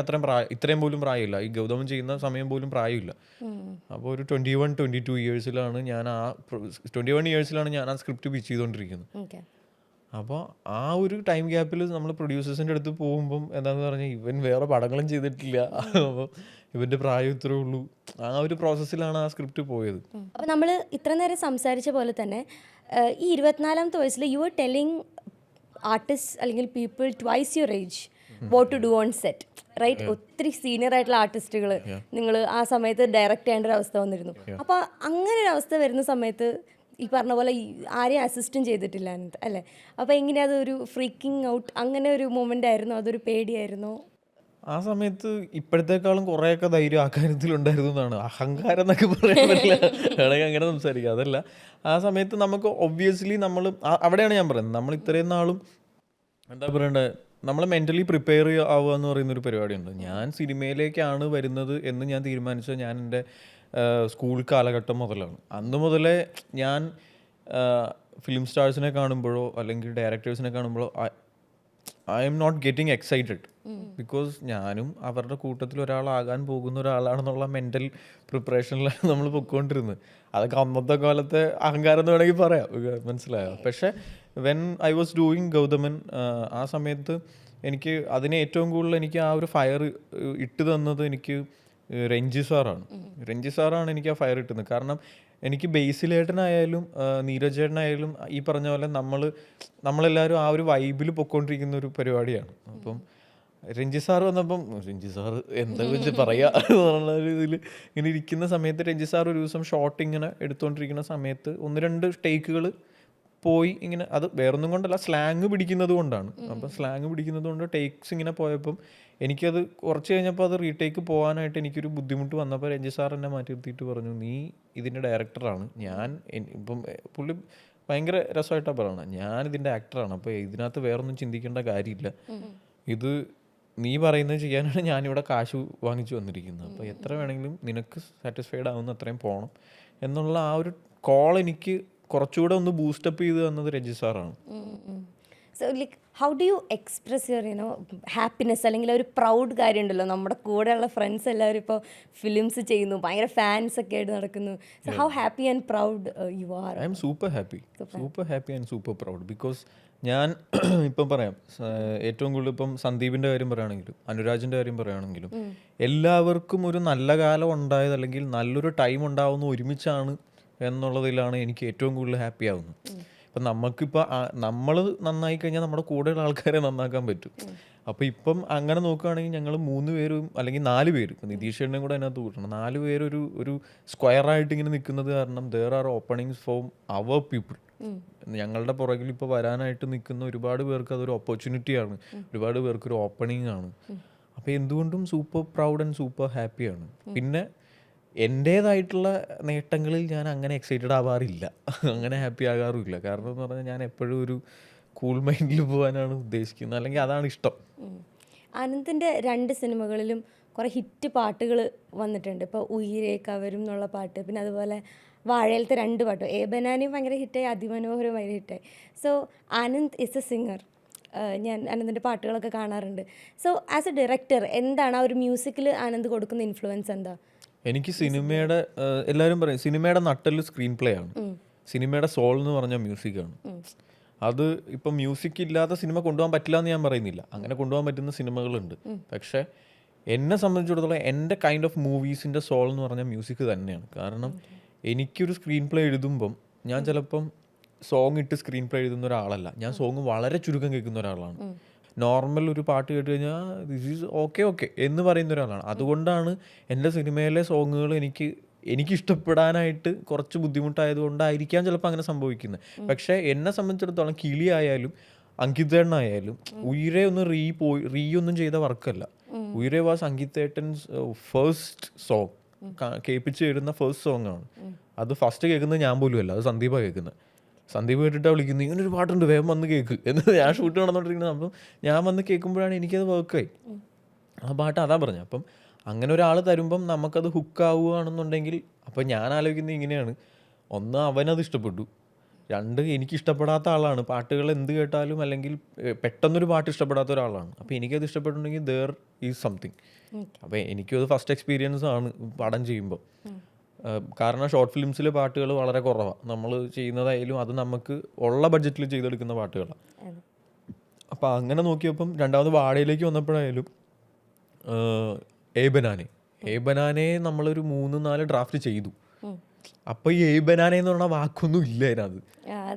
ഇത്രയും പോലും പ്രായമില്ല, ഈ ഗൗതമൻ ചെയ്യുന്ന സമയം പോലും പ്രായമില്ല. അപ്പോൾ ഒരു 21-22 ഇയേഴ്സിലാണ് ഞാൻ 21 ഇയേഴ്സിലാണ് ഞാൻ ആ സ്ക്രിപ്റ്റ് പിച്ച് ചെയ്തുകൊണ്ടിരിക്കുന്നത്. അപ്പോൾ ആ ഒരു ടൈം ഗ്യാപ്പിൽ നമ്മൾ പ്രൊഡ്യൂസേഴ്സിൻ്റെ അടുത്ത് പോകുമ്പം എന്താണെന്ന് പറഞ്ഞാൽ ഇവൻ വേറെ പടങ്ങളും ചെയ്തിട്ടില്ല, അപ്പോൾ ഇവൻ്റെ പ്രായം ഇത്രേ ഉള്ളൂ. ആ ഒരു പ്രോസസ്സിലാണ് ആ സ്ക്രിപ്റ്റ് പോയത്. അപ്പോൾ നമ്മൾ ഇത്ര നേരം സംസാരിച്ച പോലെ തന്നെ ഈ 24-ാമത്തെ വയസ്സിൽ യു ആർ ടെല്ലിങ് ആർട്ടിസ്റ്റ് അല്ലെങ്കിൽ people twice your age what to do on set, right? ഒത്തിരി സീനിയർ ആയിട്ടുള്ള ആർട്ടിസ്റ്റുകൾ നിങ്ങൾ ആ സമയത്ത് ഡയറക്റ്റ് ചെയ്യേണ്ട ഒരു അവസ്ഥ വന്നിരുന്നു. അപ്പോൾ അങ്ങനെ ഒരു അവസ്ഥ വരുന്ന സമയത്ത് ഈ പറഞ്ഞ പോലെ ആരെയും അസിസ്റ്റും ചെയ്തിട്ടില്ല അല്ലേ? അപ്പോൾ എങ്ങനെയാ അതൊരു ഫ്രീക്കിംഗ് ഔട്ട് അങ്ങനെ ഒരു മൊമെൻ്റ് ആയിരുന്നു? അതൊരു പേടിയായിരുന്നു? ആ സമയത്ത് ഇപ്പോഴത്തേക്കാളും കുറേയൊക്കെ ധൈര്യം ആ കാര്യത്തിലുണ്ടായിരുന്നു എന്നാണ്. അഹങ്കാരം എന്നൊക്കെ പറയാൻ പറ്റില്ല, വേണമെങ്കിൽ അങ്ങനെ സംസാരിക്കുക. അതല്ല, ആ സമയത്ത് നമുക്ക് ഒബ്വിയസ്ലി നമ്മൾ അവിടെയാണ് ഞാൻ പറയുന്നത്, നമ്മൾ ഇത്രയും നാളും എന്താ പറയണ്ടേ, നമ്മൾ മെൻ്റലി പ്രിപ്പയർ ആവുക എന്ന് പറയുന്നൊരു പരിപാടിയുണ്ട്. ഞാൻ സിനിമയിലേക്കാണ് വരുന്നത് എന്ന് ഞാൻ തീരുമാനിച്ചത് ഞാൻ എൻ്റെ സ്കൂൾ കാലഘട്ടം മുതലാണ്. അന്ന് മുതലേ ഞാൻ ഫിലിം സ്റ്റാർസിനെ കാണുമ്പോഴോ അല്ലെങ്കിൽ ഡയറക്ടേഴ്സിനെ കാണുമ്പോഴോ I'm not getting excited, because ഞാനും അവരുടെ കൂട്ടത്തിൽ ഒരാളാകാൻ പോകുന്ന ഒരാളാണെന്നുള്ള മെൻ്റൽ പ്രിപ്പറേഷനിലാണ് നമ്മൾ പൊയ്ക്കൊണ്ടിരുന്നത്. അതൊക്കെ അന്നത്തെ കാലത്തെ അഹങ്കാരം എന്ന് വേണമെങ്കിൽ പറയാം, മനസ്സിലായോ? പക്ഷേ when I was doing Gauthaman, ആ സമയത്ത് എനിക്ക് അതിനെ ഏറ്റവും കൂടുതൽ എനിക്ക് ആ ഒരു ഫയർ ഇട്ട് തന്നത് എനിക്ക് രഞ്ജി സാറാണ് എനിക്ക് ആ ഫയർ ഇട്ടുന്നത്. കാരണം എനിക്ക് ബേസിലേട്ടനായാലും നീരജ് ചേട്ടനായാലും ഈ പറഞ്ഞ പോലെ നമ്മളെല്ലാവരും ആ ഒരു വൈബിൽ പൊയ്ക്കൊണ്ടിരിക്കുന്ന ഒരു പരിപാടിയാണ്. അപ്പം രഞ്ജി സാർ വന്നപ്പം രഞ്ജി സാർ എന്താ വെച്ച് പറയാ എന്നുള്ള ഒരു ഇതിൽ ഇങ്ങനെ ഇരിക്കുന്ന സമയത്ത് രഞ്ജി സാർ ഒരു ദിവസം ഷോട്ട് ഇങ്ങനെ എടുത്തുകൊണ്ടിരിക്കുന്ന സമയത്ത് 1-2 ടേക്കുകൾ പോയി ഇങ്ങനെ, അത് വേറൊന്നും കൊണ്ടല്ല, സ്ലാങ് പിടിക്കുന്നത് കൊണ്ടാണ്. അപ്പം സ്ലാങ് പിടിക്കുന്നത് കൊണ്ട് ടേക്സ് ഇങ്ങനെ പോയപ്പം എനിക്കത് കുറച്ച് കഴിഞ്ഞപ്പോൾ അത് റീടേക്ക് പോകാനായിട്ട് എനിക്കൊരു ബുദ്ധിമുട്ട് വന്നപ്പോൾ രഞ്ജി സാർ എന്നെ മാറ്റി നിർത്തിയിട്ട് പറഞ്ഞു, നീ ഇതിൻ്റെ ഡയറക്ടറാണ്, ഇപ്പം പുള്ളി ഭയങ്കര രസമായിട്ടാണ് പറയണത്, ഞാൻ ഇതിൻ്റെ ആക്ടറാണ്, അപ്പോൾ ഇതിനകത്ത് വേറൊന്നും ചിന്തിക്കേണ്ട കാര്യമില്ല, ഇത് നീ പറയുന്നത് ചെയ്യാനാണ് ഞാനിവിടെ കാശ് വാങ്ങിച്ചു വന്നിരിക്കുന്നത്, അപ്പോൾ എത്ര വേണമെങ്കിലും നിനക്ക് സാറ്റിസ്ഫൈഡ് ആവുന്ന അത്രയും പോകണം എന്നുള്ള ആ ഒരു കോൾ എനിക്ക് കുറച്ചുകൂടെ ഒന്ന് ബൂസ്റ്റപ്പ് ചെയ്ത് തന്നത് രഞ്ജി സാറാണ്. So like how do you express your happiness, അല്ലെങ്കിൽ ഒരു പ്രൗഡ് കാര്യം ഉണ്ടല്ലോ, നമ്മുടെ കൂടെയുള്ള ഫ്രണ്ട്സ് എല്ലാവരും ഇപ്പോൾ ഫിലിംസ് ചെയ്യുന്നു, ഭയങ്കര ഫാൻസ് ഒക്കെ ആയിട്ട് നടക്കുന്നു. So how happy and proud you are? I M super happy and super proud, because ഞാൻ ഇപ്പം പറയാം, ഏറ്റവും കൂടുതൽ ഇപ്പം സന്ദീപിൻ്റെ കാര്യം പറയുകയാണെങ്കിലും അനുരാജിൻ്റെ കാര്യം പറയുകയാണെങ്കിലും എല്ലാവർക്കും ഒരു നല്ല കാലം ഉണ്ടായത് അല്ലെങ്കിൽ നല്ലൊരു ടൈം ഉണ്ടാവുന്ന ഒരുമിച്ചാണ് എന്നുള്ളതിലാണ് എനിക്ക് ഏറ്റവും കൂടുതൽ ഹാപ്പി ആവുന്നത്. ഇപ്പം നമുക്കിപ്പോൾ നമ്മൾ നന്നായി കഴിഞ്ഞാൽ നമ്മുടെ കൂടെയുള്ള ആൾക്കാരെ നന്നാക്കാൻ പറ്റും. അപ്പോൾ ഇപ്പം അങ്ങനെ നോക്കുകയാണെങ്കിൽ ഞങ്ങൾ 3 പേരും അല്ലെങ്കിൽ 4 പേര്, നിതീഷേട്ടനും കൂടെ അതിനകത്ത് കൂട്ടണം, 4 പേര് ഒരു സ്ക്വയറായിട്ട് ഇങ്ങനെ നിൽക്കുന്നത് കാരണം there are openings for our people. ഞങ്ങളുടെ പുറകിൽ ഇപ്പോൾ വരാനായിട്ട് നിൽക്കുന്ന ഒരുപാട് പേർക്ക് അതൊരു ഓപ്പർച്യൂണിറ്റിയാണ്, ഒരുപാട് പേർക്ക് ഒരു ഓപ്പണിംഗ് ആണ്. അപ്പോൾ എന്തുകൊണ്ടും സൂപ്പർ പ്രൗഡ് ആൻഡ് സൂപ്പർ ഹാപ്പിയാണ്. പിന്നെ എൻ്റേതായിട്ടുള്ള നേട്ടങ്ങളിൽ ഞാൻ അങ്ങനെ എക്സൈറ്റഡ് ആവാറില്ല, അങ്ങനെ ഹാപ്പി ആകാറുമില്ല. കാരണം എന്ന് പറഞ്ഞാൽ ഞാൻ എപ്പോഴും ഒരു കൂൾ മൈൻഡിൽ പോകാനാണ് ഉദ്ദേശിക്കുന്നത്, അല്ലെങ്കിൽ അതാണ് ഇഷ്ടം. ആനന്ദിൻ്റെ 2 സിനിമകളിലും കുറേ ഹിറ്റ് പാട്ടുകൾ വന്നിട്ടുണ്ട്. ഇപ്പോൾ ഉയിരേ കവരും എന്നുള്ള പാട്ട്, പിന്നെ അതുപോലെ വാഴയിലത്തെ 2 പാട്ടും, ഏ ബനാനയും ഭയങ്കര ഹിറ്റായി, അതിമനോഹരവും ഭയങ്കര ഹിറ്റായി. So Anand is A singer. ഞാൻ ആനന്ദിൻ്റെ പാട്ടുകളൊക്കെ കാണാറുണ്ട്. സോ ആസ് എ ഡയറക്ടർ എന്താണ് ആ ഒരു മ്യൂസിക്കിൽ ആനന്ദ് കൊടുക്കുന്ന ഇൻഫ്ലുവൻസ് എന്താ? എനിക്ക് സിനിമയുടെ എല്ലാവരും പറയും സിനിമയുടെ നട്ടെല്ല് സ്ക്രീൻ പ്ലേ ആണ്, സിനിമയുടെ സോൾ എന്ന് പറഞ്ഞാൽ മ്യൂസിക്കാണ്. അത് ഇപ്പം മ്യൂസിക് ഇല്ലാത്ത സിനിമ കൊണ്ടുപോകാൻ പറ്റില്ല എന്ന് ഞാൻ പറയുന്നില്ല, അങ്ങനെ കൊണ്ടുപോകാൻ പറ്റുന്ന സിനിമകളുണ്ട്. പക്ഷേ എന്നെ സംബന്ധിച്ചിടത്തോളം എൻ്റെ കൈൻഡ് ഓഫ് മൂവീസിൻ്റെ സോൾ എന്ന് പറഞ്ഞാൽ മ്യൂസിക് തന്നെയാണ്. കാരണം എനിക്കൊരു സ്ക്രീൻ പ്ലേ എഴുതുമ്പം ഞാൻ ചിലപ്പം സോങ് ഇട്ട് സ്ക്രീൻ പ്ലേ എഴുതുന്ന ഒരാളല്ല, ഞാൻ സോങ് വളരെ ചുരുക്കം കേൾക്കുന്ന ഒരാളാണ്. നോർമൽ ഒരു പാട്ട് കേട്ട് കഴിഞ്ഞാൽ ദിസ് ഈസ് ഓക്കെ എന്ന് പറയുന്ന ഒരാളാണ്. അതുകൊണ്ടാണ് എൻ്റെ സിനിമയിലെ സോങ്ങുകൾ എനിക്കിഷ്ടപ്പെടാനായിട്ട് കുറച്ച് ബുദ്ധിമുട്ടായതുകൊണ്ടായിരിക്കാം ചിലപ്പോൾ അങ്ങനെ സംഭവിക്കുന്നത്. പക്ഷേ എന്നെ സംബന്ധിച്ചിടത്തോളം കിളി ആയാലും അങ്കിതേട്ടനായാലും ഉയിരെ ഒന്ന് റീ ഒന്നും ചെയ്ത വർക്കല്ല. ഉയിരെ വാസ് അങ്കിതേട്ടൻസ് ഫസ്റ്റ് സോങ്, കേൾപ്പിച്ച് തരുന്ന ഫസ്റ്റ് സോങ് ആണ് അത്. ഫസ്റ്റ് കേൾക്കുന്നത് ഞാൻ പോലും അല്ല, അത് സന്ദീപാണ് കേൾക്കുന്നത്. സന്ദീപ് കേട്ടിട്ടാണ് വിളിക്കുന്നത്, ഇങ്ങനൊരു പാട്ടുണ്ട് വേഗം വന്ന് കേൾക്ക് എന്ന്. ഞാൻ ഷൂട്ട് നടന്നുകൊണ്ടിരിക്കുന്നത്, അപ്പം ഞാൻ വന്ന് കേൾക്കുമ്പോഴാണ് എനിക്കത് വർക്കായി ആ പാട്ട്. അതാ പറഞ്ഞത്. അപ്പം അങ്ങനെ ഒരാൾ തരുമ്പം നമുക്കത് ഹുക്കാവുകയാണെന്നുണ്ടെങ്കിൽ അപ്പം ഞാൻ ആലോചിക്കുന്നത് ഇങ്ങനെയാണ്: 1, അവനത് ഇഷ്ടപ്പെട്ടു; 2, എനിക്കിഷ്ടപ്പെടാത്ത ആളാണ്, പാട്ടുകൾ എന്ത് കേട്ടാലും അല്ലെങ്കിൽ പെട്ടെന്നൊരു പാട്ട് ഇഷ്ടപ്പെടാത്ത ഒരാളാണ്. അപ്പോൾ എനിക്കത് ഇഷ്ടപ്പെട്ടുണ്ടെങ്കിൽ ദർ ഈസ് സംതിങ്. അപ്പോൾ എനിക്കും അത് ഫസ്റ്റ് എക്സ്പീരിയൻസ് ആണ് പടം ചെയ്യുമ്പോൾ. കാരണം ഷോർട്ട് ഫിലിംസിലെ പാട്ടുകൾ വളരെ കുറവാണ്, നമ്മൾ ചെയ്യുന്നതായാലും അത് നമുക്ക് ഉള്ള ബഡ്ജറ്റിൽ ചെയ്തെടുക്കുന്ന പാട്ടുകളാണ്. അപ്പോൾ അങ്ങനെ നോക്കിയപ്പം രണ്ടാമത് വാഴയിലേക്ക് വന്നപ്പോഴായാലും ഏ ബനാനെ നമ്മളൊരു 3-4 ഡ്രാഫ്റ്റ് ചെയ്തു. അപ്പോൾ ഈ ഏ ബനാനെ എന്ന് പറഞ്ഞ വാക്കൊന്നും ഇല്ല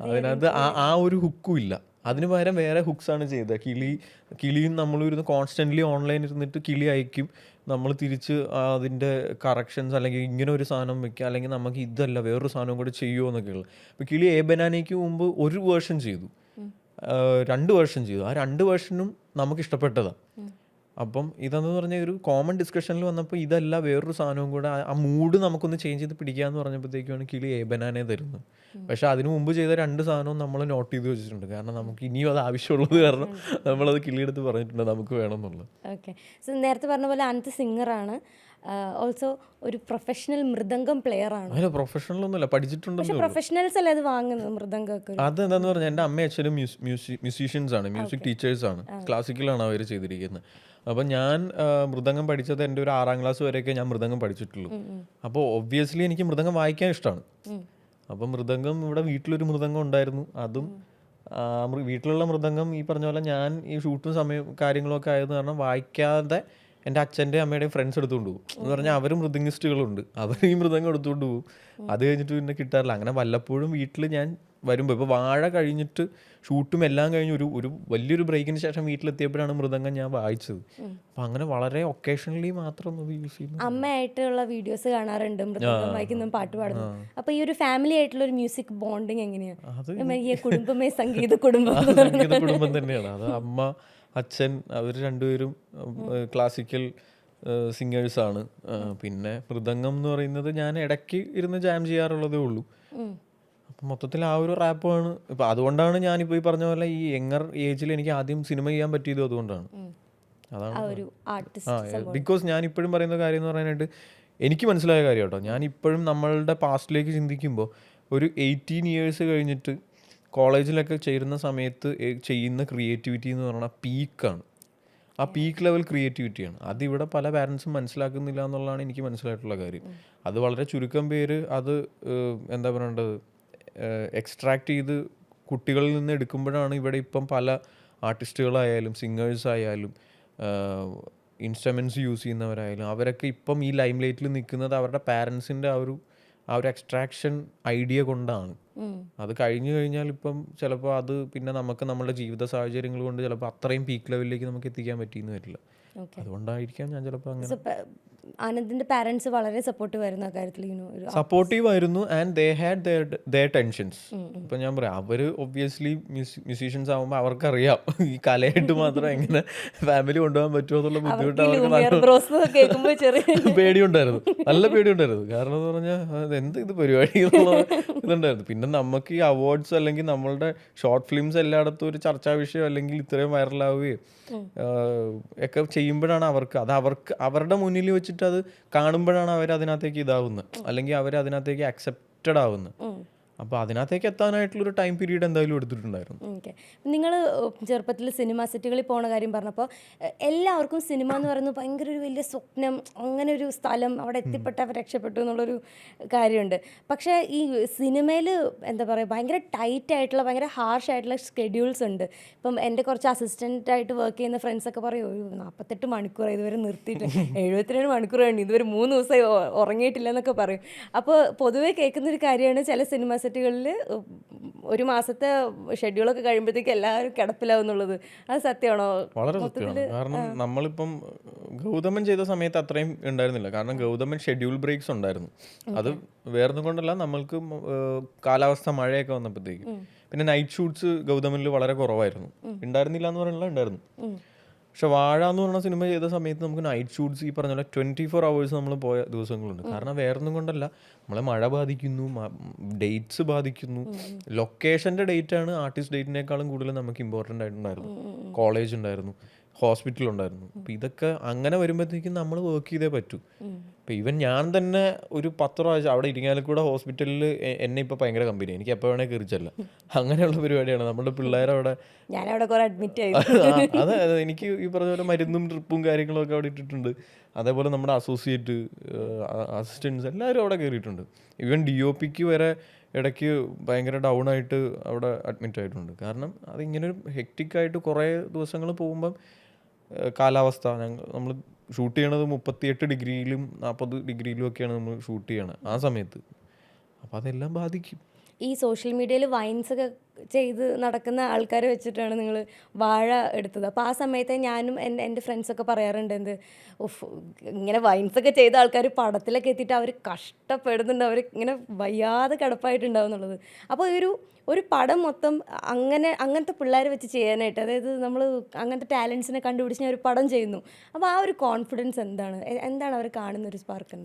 അതിനകത്ത് ആ ഒരു ഹുക്കും ഇല്ല. അതിന് പകരം വേറെ ഹുക്സാണ് ചെയ്തത്. കിളിയും നമ്മളും ഇരുന്ന് കോൺസ്റ്റൻ്റ്ലി ഓൺലൈൻ ഇരുന്നിട്ട് കിളി അയക്കും, നമ്മൾ തിരിച്ച് അതിൻ്റെ കറക്ഷൻസ് അല്ലെങ്കിൽ ഇങ്ങനെ ഒരു സാധനം വെക്കുക, അല്ലെങ്കിൽ നമുക്ക് ഇതല്ല വേറൊരു സാധനം കൂടെ ചെയ്യുമോ എന്നൊക്കെയുള്ളത്. അപ്പോൾ കിളി ഏ ബനാനയ്ക്ക് മുമ്പ് ഒരു വേർഷൻ ചെയ്തു, 2 വേർഷൻ ചെയ്തു. ആ 2 വേർഷനും നമുക്ക് ഇഷ്ടപ്പെട്ടതാണ്. അപ്പം ഇതെന്ന് പറഞ്ഞ ഒരു കോമൺ ഡിസ്കഷനിൽ വന്നപ്പോൾ ഇതല്ല വേറൊരു സാധനവും കൂടെ ആ മൂഡ് നമുക്കൊന്ന് ചേഞ്ച് ചെയ്ത് പിടിക്കാമെന്ന് പറഞ്ഞപ്പോഴത്തേക്കാണ് കിളി ഏ ബനാനെ തരുന്നത്. പക്ഷെ അതിനു മുമ്പ് ചെയ്ത 2 സാധനവും നമ്മൾ നോട്ട് ചെയ്ത് വെച്ചിട്ടുണ്ട്. കാരണം നമുക്ക് ഇനിയും അത് ആവശ്യമുള്ളത് കാരണം നമ്മളത് കിളിയെടുത്ത് പറഞ്ഞിട്ടുണ്ട് നമുക്ക് വേണമെന്നുള്ളത്. ഓക്കെ. സോ നേരത്തെ പറഞ്ഞ പോലെ ആനന്ദ് സിംഗറാണ്, ഓൾസോ ഒരു പ്രൊഫഷണൽ മൃദംഗം പ്ലെയർ ആണ്. അല്ല, പ്രൊഫഷണൽ ഒന്നുമല്ല, പഠിച്ചിട്ടുണ്ടല്ലോ. പ്രൊഫഷണൽസ് അല്ലേ അത് വാങ്ങുന്നത് മൃദംഗമൊക്കെ? അത് എന്താന്ന് പറഞ്ഞാൽ എൻ്റെ അമ്മയും അച്ഛനും മ്യൂസീഷ്യൻസ് ആണ്, മ്യൂസിക് ടീച്ചേഴ്സ് ആണ്, ക്ലാസിക്കലാണ് അവർ ചെയ്തിരിക്കുന്നത്. അപ്പം ഞാൻ മൃദംഗം പഠിച്ചത് എൻ്റെ ഒരു 6ാം ക്ലാസ് വരെയൊക്കെ ഞാൻ മൃദംഗം പഠിച്ചിട്ടുള്ളൂ. അപ്പോൾ ഒബ്വിയസ്ലി എനിക്ക് മൃദംഗം വായിക്കാൻ ഇഷ്ടമാണ്. അപ്പം മൃദംഗം ഇവിടെ വീട്ടിലൊരു മൃദംഗം ഉണ്ടായിരുന്നു. അതും വീട്ടിലുള്ള മൃദംഗം ഈ പറഞ്ഞ പോലെ ഞാൻ ഈ ഷൂട്ടും സമയം കാര്യങ്ങളൊക്കെ ആയത് കാരണം വായിക്കാതെ എൻ്റെ അച്ഛൻ്റെ അമ്മയുടെയും ഫ്രണ്ട്സ് എടുത്തുകൊണ്ട് പോകും. എന്ന് പറഞ്ഞാൽ അവർ മൃദംഗിസ്റ്റുകളുണ്ട്, അവർ ഈ മൃദംഗം എടുത്തുകൊണ്ട് പോകും. അത് കഴിഞ്ഞിട്ട് പിന്നെ കിട്ടാറില്ല. അങ്ങനെ വല്ലപ്പോഴും വീട്ടിൽ ഞാൻ വരുമ്പോൾ, ഇപ്പോൾ വാഴ കഴിഞ്ഞിട്ട് ഷൂട്ടും എല്ലാം കഴിഞ്ഞ് ഒരു വലിയൊരു ബ്രേക്കിന് ശേഷം വീട്ടിലെത്തിയപ്പോഴാണ് മൃദംഗം ഞാൻ വായിച്ചത്. അപ്പം അങ്ങനെ വളരെ ഒക്കേഷണലി മാത്രം അത് യൂസ് ചെയ്യുന്നു. അമ്മയായിട്ടുള്ള വീഡിയോസ് കാണാറുണ്ട്, മൃദംഗം വായിക്കുന്ന, പാട്ട് പാടുന്നു. അപ്പോൾ ഈ ഒരു ഫാമിലി ആയിട്ടുള്ള ഒരു മ്യൂസിക് ബോണ്ടിങ് എങ്ങനെയാണ്? കുടുംബമേ സംഗീത കുടുംബം തന്നെയാണ് അത്. അമ്മ അച്ഛൻ അവർ രണ്ടുപേരും ക്ലാസിക്കൽ സിംഗേഴ്സാണ്. പിന്നെ മൃദംഗം എന്ന് പറയുന്നത് ഞാൻ ഇടയ്ക്ക് ഇരുന്ന് ജാം ചെയ്യാറുള്ളതേ ഉള്ളൂ. അപ്പം മൊത്തത്തിൽ ആ ഒരു റാപ്പാണ്. ഇപ്പം അതുകൊണ്ടാണ് ഞാനിപ്പോൾ ഈ പറഞ്ഞ പോലെ ഈ യങ്ങർ ഏജിൽ എനിക്ക് ആദ്യം സിനിമ ചെയ്യാൻ പറ്റിയത് അതുകൊണ്ടാണ്. അതാണ് ബിക്കോസ് ഞാൻ ഇപ്പോഴും പറയുന്ന കാര്യം എന്ന് പറയാനായിട്ട് എനിക്ക് മനസ്സിലായ കാര്യം കേട്ടോ. ഞാൻ ഇപ്പോഴും നമ്മളുടെ പാസ്റ്റിലേക്ക് ചിന്തിക്കുമ്പോൾ ഒരു 18 years കഴിഞ്ഞിട്ട് കോളേജിലൊക്കെ ചേരുന്ന സമയത്ത് ചെയ്യുന്ന ക്രിയേറ്റിവിറ്റി എന്ന് പറഞ്ഞാൽ പീക്കാണ്. ആ പീക്ക് ലെവൽ ക്രിയേറ്റിവിറ്റിയാണ്. അതിവിടെ പല പാരൻസും മനസ്സിലാക്കുന്നില്ല എന്നുള്ളതാണ് എനിക്ക് മനസ്സിലായിട്ടുള്ള കാര്യം. അത് വളരെ ചുരുക്കം പേര് അത് എന്താ പറയേണ്ടത് എക്സ്ട്രാക്ട് ചെയ്ത് കുട്ടികളിൽ നിന്ന് എടുക്കുമ്പോഴാണ് ഇവിടെ ഇപ്പം പല ആർട്ടിസ്റ്റുകളായാലും സിംഗേഴ്സ് ആയാലും ഇൻസ്ട്രുമെൻറ്റ്സ് യൂസ് ചെയ്യുന്നവരായാലും അവരൊക്കെ ഇപ്പം ഈ ലൈം ലൈറ്റിൽ നിൽക്കുന്നത് അവരുടെ പാരൻസിൻ്റെ ആ ഒരു എക്സ്ട്രാക്ഷൻ ഐഡിയ കൊണ്ടാണ്. അത് കഴിഞ്ഞു കഴിഞ്ഞാൽ ഇപ്പം ചിലപ്പോൾ അത് പിന്നെ നമുക്ക് നമ്മുടെ ജീവിത സാഹചര്യങ്ങൾ കൊണ്ട് ചിലപ്പോൾ അത്രയും പീക്ക് ലെവലിലേക്ക് നമുക്ക് എത്തിക്കാൻ പറ്റിയെന്ന് വരില്ല. അതുകൊണ്ടായിരിക്കാം ഞാൻ ചിലപ്പോൾ അങ്ങനെ. ആനന്ദിന്റെ പാരന്റ്സ് വളരെ സപ്പോർട്ടീവ് ആയിരുന്നു ആ കാര്യത്തിൽ. സപ്പോർട്ടീവ് ആയിരുന്നു and they had their tensions. ഇപ്പം ഞാൻ പറയാം, അവർ ഒബ്വിയസ്ലി മ്യൂസീഷ്യൻസ് ആകുമ്പോൾ അവർക്കറിയാം ഈ കലയായിട്ട് മാത്രം എങ്ങനെ ഫാമിലി കൊണ്ടുപോകാൻ പറ്റുമോ എന്നുള്ള ബുദ്ധിമുട്ട് അവർക്ക് പേടിയുണ്ടായിരുന്നു, നല്ല പേടിയുണ്ടായിരുന്നു. കാരണം എന്ന് പറഞ്ഞാൽ എന്ത് ഇത് പരിപാടി എന്നുള്ള ഇതുണ്ടായിരുന്നു. പിന്നെ നമുക്ക് ഈ അവാർഡ്സ് അല്ലെങ്കിൽ നമ്മളുടെ ഷോർട്ട് ഫിലിംസ് എല്ലായിടത്തും ഒരു ചർച്ചാ വിഷയം അല്ലെങ്കിൽ ഇത്രയും വൈറലാവുകയും ഒക്കെ ചെയ്യുമ്പോഴാണ് അവർക്ക് അവരുടെ മുന്നിൽ വെച്ചിട്ട് അത് കാണുമ്പോഴാണ് അവർ അതിനകത്തേക്ക് ഇതാവുന്നത്, അല്ലെങ്കിൽ അവർ അതിനകത്തേക്ക് അക്സെപ്റ്റഡ് ആവുന്നത്. അപ്പോൾ അതിനകത്തേക്ക് എത്താനായിട്ടുള്ളൊരു ടൈം പീരീഡ് എന്തായാലും എടുത്തിട്ടുണ്ടായിരുന്നു. ഓക്കെ. നിങ്ങൾ ചെറുപ്പത്തിൽ സിനിമ സെറ്റുകളിൽ പോകുന്ന കാര്യം പറഞ്ഞപ്പോൾ എല്ലാവർക്കും സിനിമ എന്ന് പറയുന്നത് ഭയങ്കര ഒരു വലിയ സ്വപ്നം, അങ്ങനെ ഒരു സ്ഥലം, അവിടെ എത്തിപ്പെട്ടവർ രക്ഷപ്പെട്ടു എന്നുള്ളൊരു കാര്യമുണ്ട്. പക്ഷേ ഈ സിനിമയിൽ എന്താ പറയുക, ഭയങ്കര ടൈറ്റ് ആയിട്ടുള്ള ഭയങ്കര ഹാർഷ് ആയിട്ടുള്ള ഷെഡ്യൂൾസ് ഉണ്ട്. ഇപ്പം എൻ്റെ കുറച്ച് അസിസ്റ്റൻ്റായിട്ട് വർക്ക് ചെയ്യുന്ന ഫ്രണ്ട്സൊക്കെ പറയും, ഒരു 48 മണിക്കൂർ ഇതുവരെ നിർത്തിയിട്ട് 72 മണിക്കൂർ കഴിഞ്ഞു, ഇതുവരെ 3 ദിവസമായി ഉറങ്ങിയിട്ടില്ല എന്നൊക്കെ പറയും. അപ്പോൾ പൊതുവേ കേൾക്കുന്നൊരു കാര്യമാണ് ചില സിനിമ സെറ്റുകളിൽ ഒരു മാസത്തെ ഷെഡ്യൂളൊക്കെ കഴിയുമ്പോഴത്തേക്ക് എല്ലാവരും കിടപ്പിലാവുന്നുള്ളത്. അത് സത്യമാണോ? വളരെ സത്യമാണ്. കാരണം നമ്മളിപ്പം ഗൗതമൻ ചെയ്ത സമയത്ത് അത്രയും ഉണ്ടായിരുന്നില്ല. കാരണം ഗൗതമൻ ഷെഡ്യൂൾ ബ്രേക്സ് ഉണ്ടായിരുന്നു. അത് വേറൊന്നും കൊണ്ടല്ല, നമ്മൾക്ക് കാലാവസ്ഥ മഴയൊക്കെ വന്നപ്പോഴത്തേക്കും പിന്നെ നൈറ്റ് ഷൂട്ട്സ് ഗൗതമനിൽ വളരെ കുറവായിരുന്നു. ഉണ്ടായിരുന്നില്ല എന്ന് പറയുന്നില്ല, ഉണ്ടായിരുന്നു. പക്ഷെ വാഴ എന്ന് പറഞ്ഞ സിനിമ ചെയ്ത സമയത്ത് നമുക്ക് നൈറ്റ് ഷൂട്ട്സ് ഈ പറഞ്ഞ പോലെ 24 hours നമ്മൾ പോയ ദിവസങ്ങളുണ്ട്. കാരണം വേറൊന്നും കൊണ്ടല്ല, നമ്മളെ മഴ ബാധിക്കുന്നു, ഡേറ്റ്സ് ബാധിക്കുന്നു. ലൊക്കേഷൻ്റെ ഡേറ്റാണ് ആർട്ടിസ്റ്റ് ഡേറ്റിനേക്കാളും കൂടുതൽ നമുക്ക് ഇമ്പോർട്ടൻ്റ് ആയിട്ടുണ്ടായിരുന്നു. കോളേജ് ഉണ്ടായിരുന്നു, ഹോസ്പിറ്റൽ ഉണ്ടായിരുന്നു. അപ്പം ഇതൊക്കെ അങ്ങനെ വരുമ്പോഴത്തേക്കും നമ്മൾ വർക്ക് ചെയ്തേ പറ്റൂ. ഇപ്പം ഈവൻ ഞാൻ തന്നെ ഒരു 10 പ്രാവശ്യം അവിടെ ഇരിങ്ങാലക്കുട ഹോസ്പിറ്റലിൽ എന്നെ ഇപ്പോൾ ഭയങ്കര കമ്പനി, എനിക്ക് എപ്പോൾ വേണേൽ കയറിച്ചല്ല, അങ്ങനെയുള്ള പരിപാടിയാണ്. നമ്മുടെ പിള്ളേരവിടെ ഞാനവിടെ കുറേ അഡ്മിറ്റ് ആയി. അതെ, എനിക്ക് ഈ പറഞ്ഞ പോലെ മരുന്നും ട്രിപ്പും കാര്യങ്ങളൊക്കെ അവിടെ ഇട്ടിട്ടുണ്ട്. അതേപോലെ നമ്മുടെ അസോസിയേറ്റ് അസിസ്റ്റൻസ് എല്ലാവരും അവിടെ കയറിയിട്ടുണ്ട്. ഈവൻ DOPക്ക് വരെ ഇടയ്ക്ക് ഭയങ്കര ഡൗൺ ആയിട്ട് അവിടെ അഡ്മിറ്റ് ആയിട്ടുണ്ട്. കാരണം അതിങ്ങനൊരു ഹെക്റ്റിക്കായിട്ട് കുറേ ദിവസങ്ങൾ പോകുമ്പം കാലാവസ്ഥ നമ്മൾ ഷൂട്ട് ചെയ്യണത് 38 ഡിഗ്രിയിലും 40 ഡിഗ്രിയിലും ഒക്കെയാണ് നമ്മൾ ഷൂട്ട് ചെയ്യണത് ആ സമയത്ത്. അപ്പോൾ അതെല്ലാം ബാധിക്കും. ഈ സോഷ്യൽ മീഡിയയിൽ വൈൻസ് ഒക്കെ ചെയ്ത് നടക്കുന്ന ആൾക്കാരെ വെച്ചിട്ടാണ് നിങ്ങൾ വാഴ എടുത്തത്. അപ്പോൾ ആ സമയത്ത് ഞാനും എൻ്റെ ഫ്രണ്ട്സൊക്കെ പറയാറുണ്ട്, ഇങ്ങനെ വൈൻസൊക്കെ ചെയ്ത ആൾക്കാർ പടത്തിലൊക്കെ എത്തിയിട്ട് അവർ കഷ്ടപ്പെടുന്നുണ്ട്, അവർ ഇങ്ങനെ വയ്യാതെ കിടപ്പായിട്ടുണ്ടാവും എന്നുള്ളത്. അപ്പോൾ ഒരു പടം മൊത്തം അങ്ങനത്തെ പിള്ളേരെ വെച്ച് ചെയ്യാനായിട്ട്, അതായത് നമ്മൾ അങ്ങനത്തെ ടാലൻസിനെ കണ്ടുപിടിച്ച് ഒരു പടം ചെയ്യുന്നു. അപ്പോൾ ആ ഒരു കോൺഫിഡൻസ് എന്താണ് അവർ കാണുന്ന ഒരു സ്പാർക്ക്?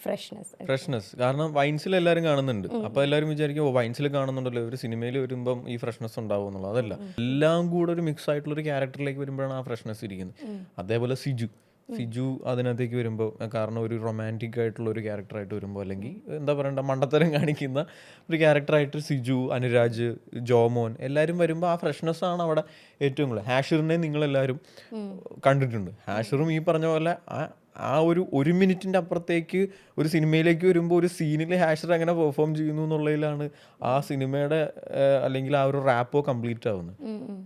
ഫ്രഷ്നെസ്. കാരണം വൈൻസിൽ എല്ലാവരും കാണുന്നുണ്ട്. അപ്പോൾ എല്ലാവരും വിചാരിക്കും, വൈൻസിൽ കാണുന്നുണ്ടല്ലോ, ഒരു സിനിമയിൽ വരുമ്പം ഈ ഫ്രഷ്നെസ് ഉണ്ടാവും എന്നുള്ളത്. അതല്ല, എല്ലാം കൂടെ ഒരു മിക്സ് ആയിട്ടുള്ളൊരു ക്യാരക്ടറിലേക്ക് വരുമ്പോഴാണ് ആ ഫ്രഷ്നെസ് ഇരിക്കുന്നത്. അതേപോലെ സിജു അതിനകത്തേക്ക് വരുമ്പോൾ, കാരണം ഒരു റൊമാൻറ്റിക് ആയിട്ടുള്ള ഒരു ക്യാരക്ടറായിട്ട് വരുമ്പോൾ, അല്ലെങ്കിൽ എന്താ പറയണ്ട മണ്ടത്തരം കാണിക്കുന്ന ഒരു ക്യാരക്ടറായിട്ട് സിജു, അനുരാജ്, ജോമോൻ എല്ലാവരും വരുമ്പോൾ ആ ഫ്രഷ്നെസ് ആണ് അവിടെ ഏറ്റവും കൂടുതൽ. ഹാഷിറിനെ നിങ്ങളെല്ലാവരും കണ്ടിട്ടുണ്ട്. ഹാഷിറും ഈ പറഞ്ഞ പോലെ ആ ഒരു മിനിറ്റിൻ്റെ അപ്പുറത്തേക്ക് ഒരു സിനിമയിലേക്ക് വരുമ്പോൾ ഒരു സീനിൽ ഹാഷിർ എങ്ങനെ പെർഫോം ചെയ്യുന്നു എന്നുള്ളതിലാണ് ആ സിനിമയുടെ അല്ലെങ്കിൽ ആ ഒരു റാപ്പോ കംപ്ലീറ്റ് ആവുന്നത്.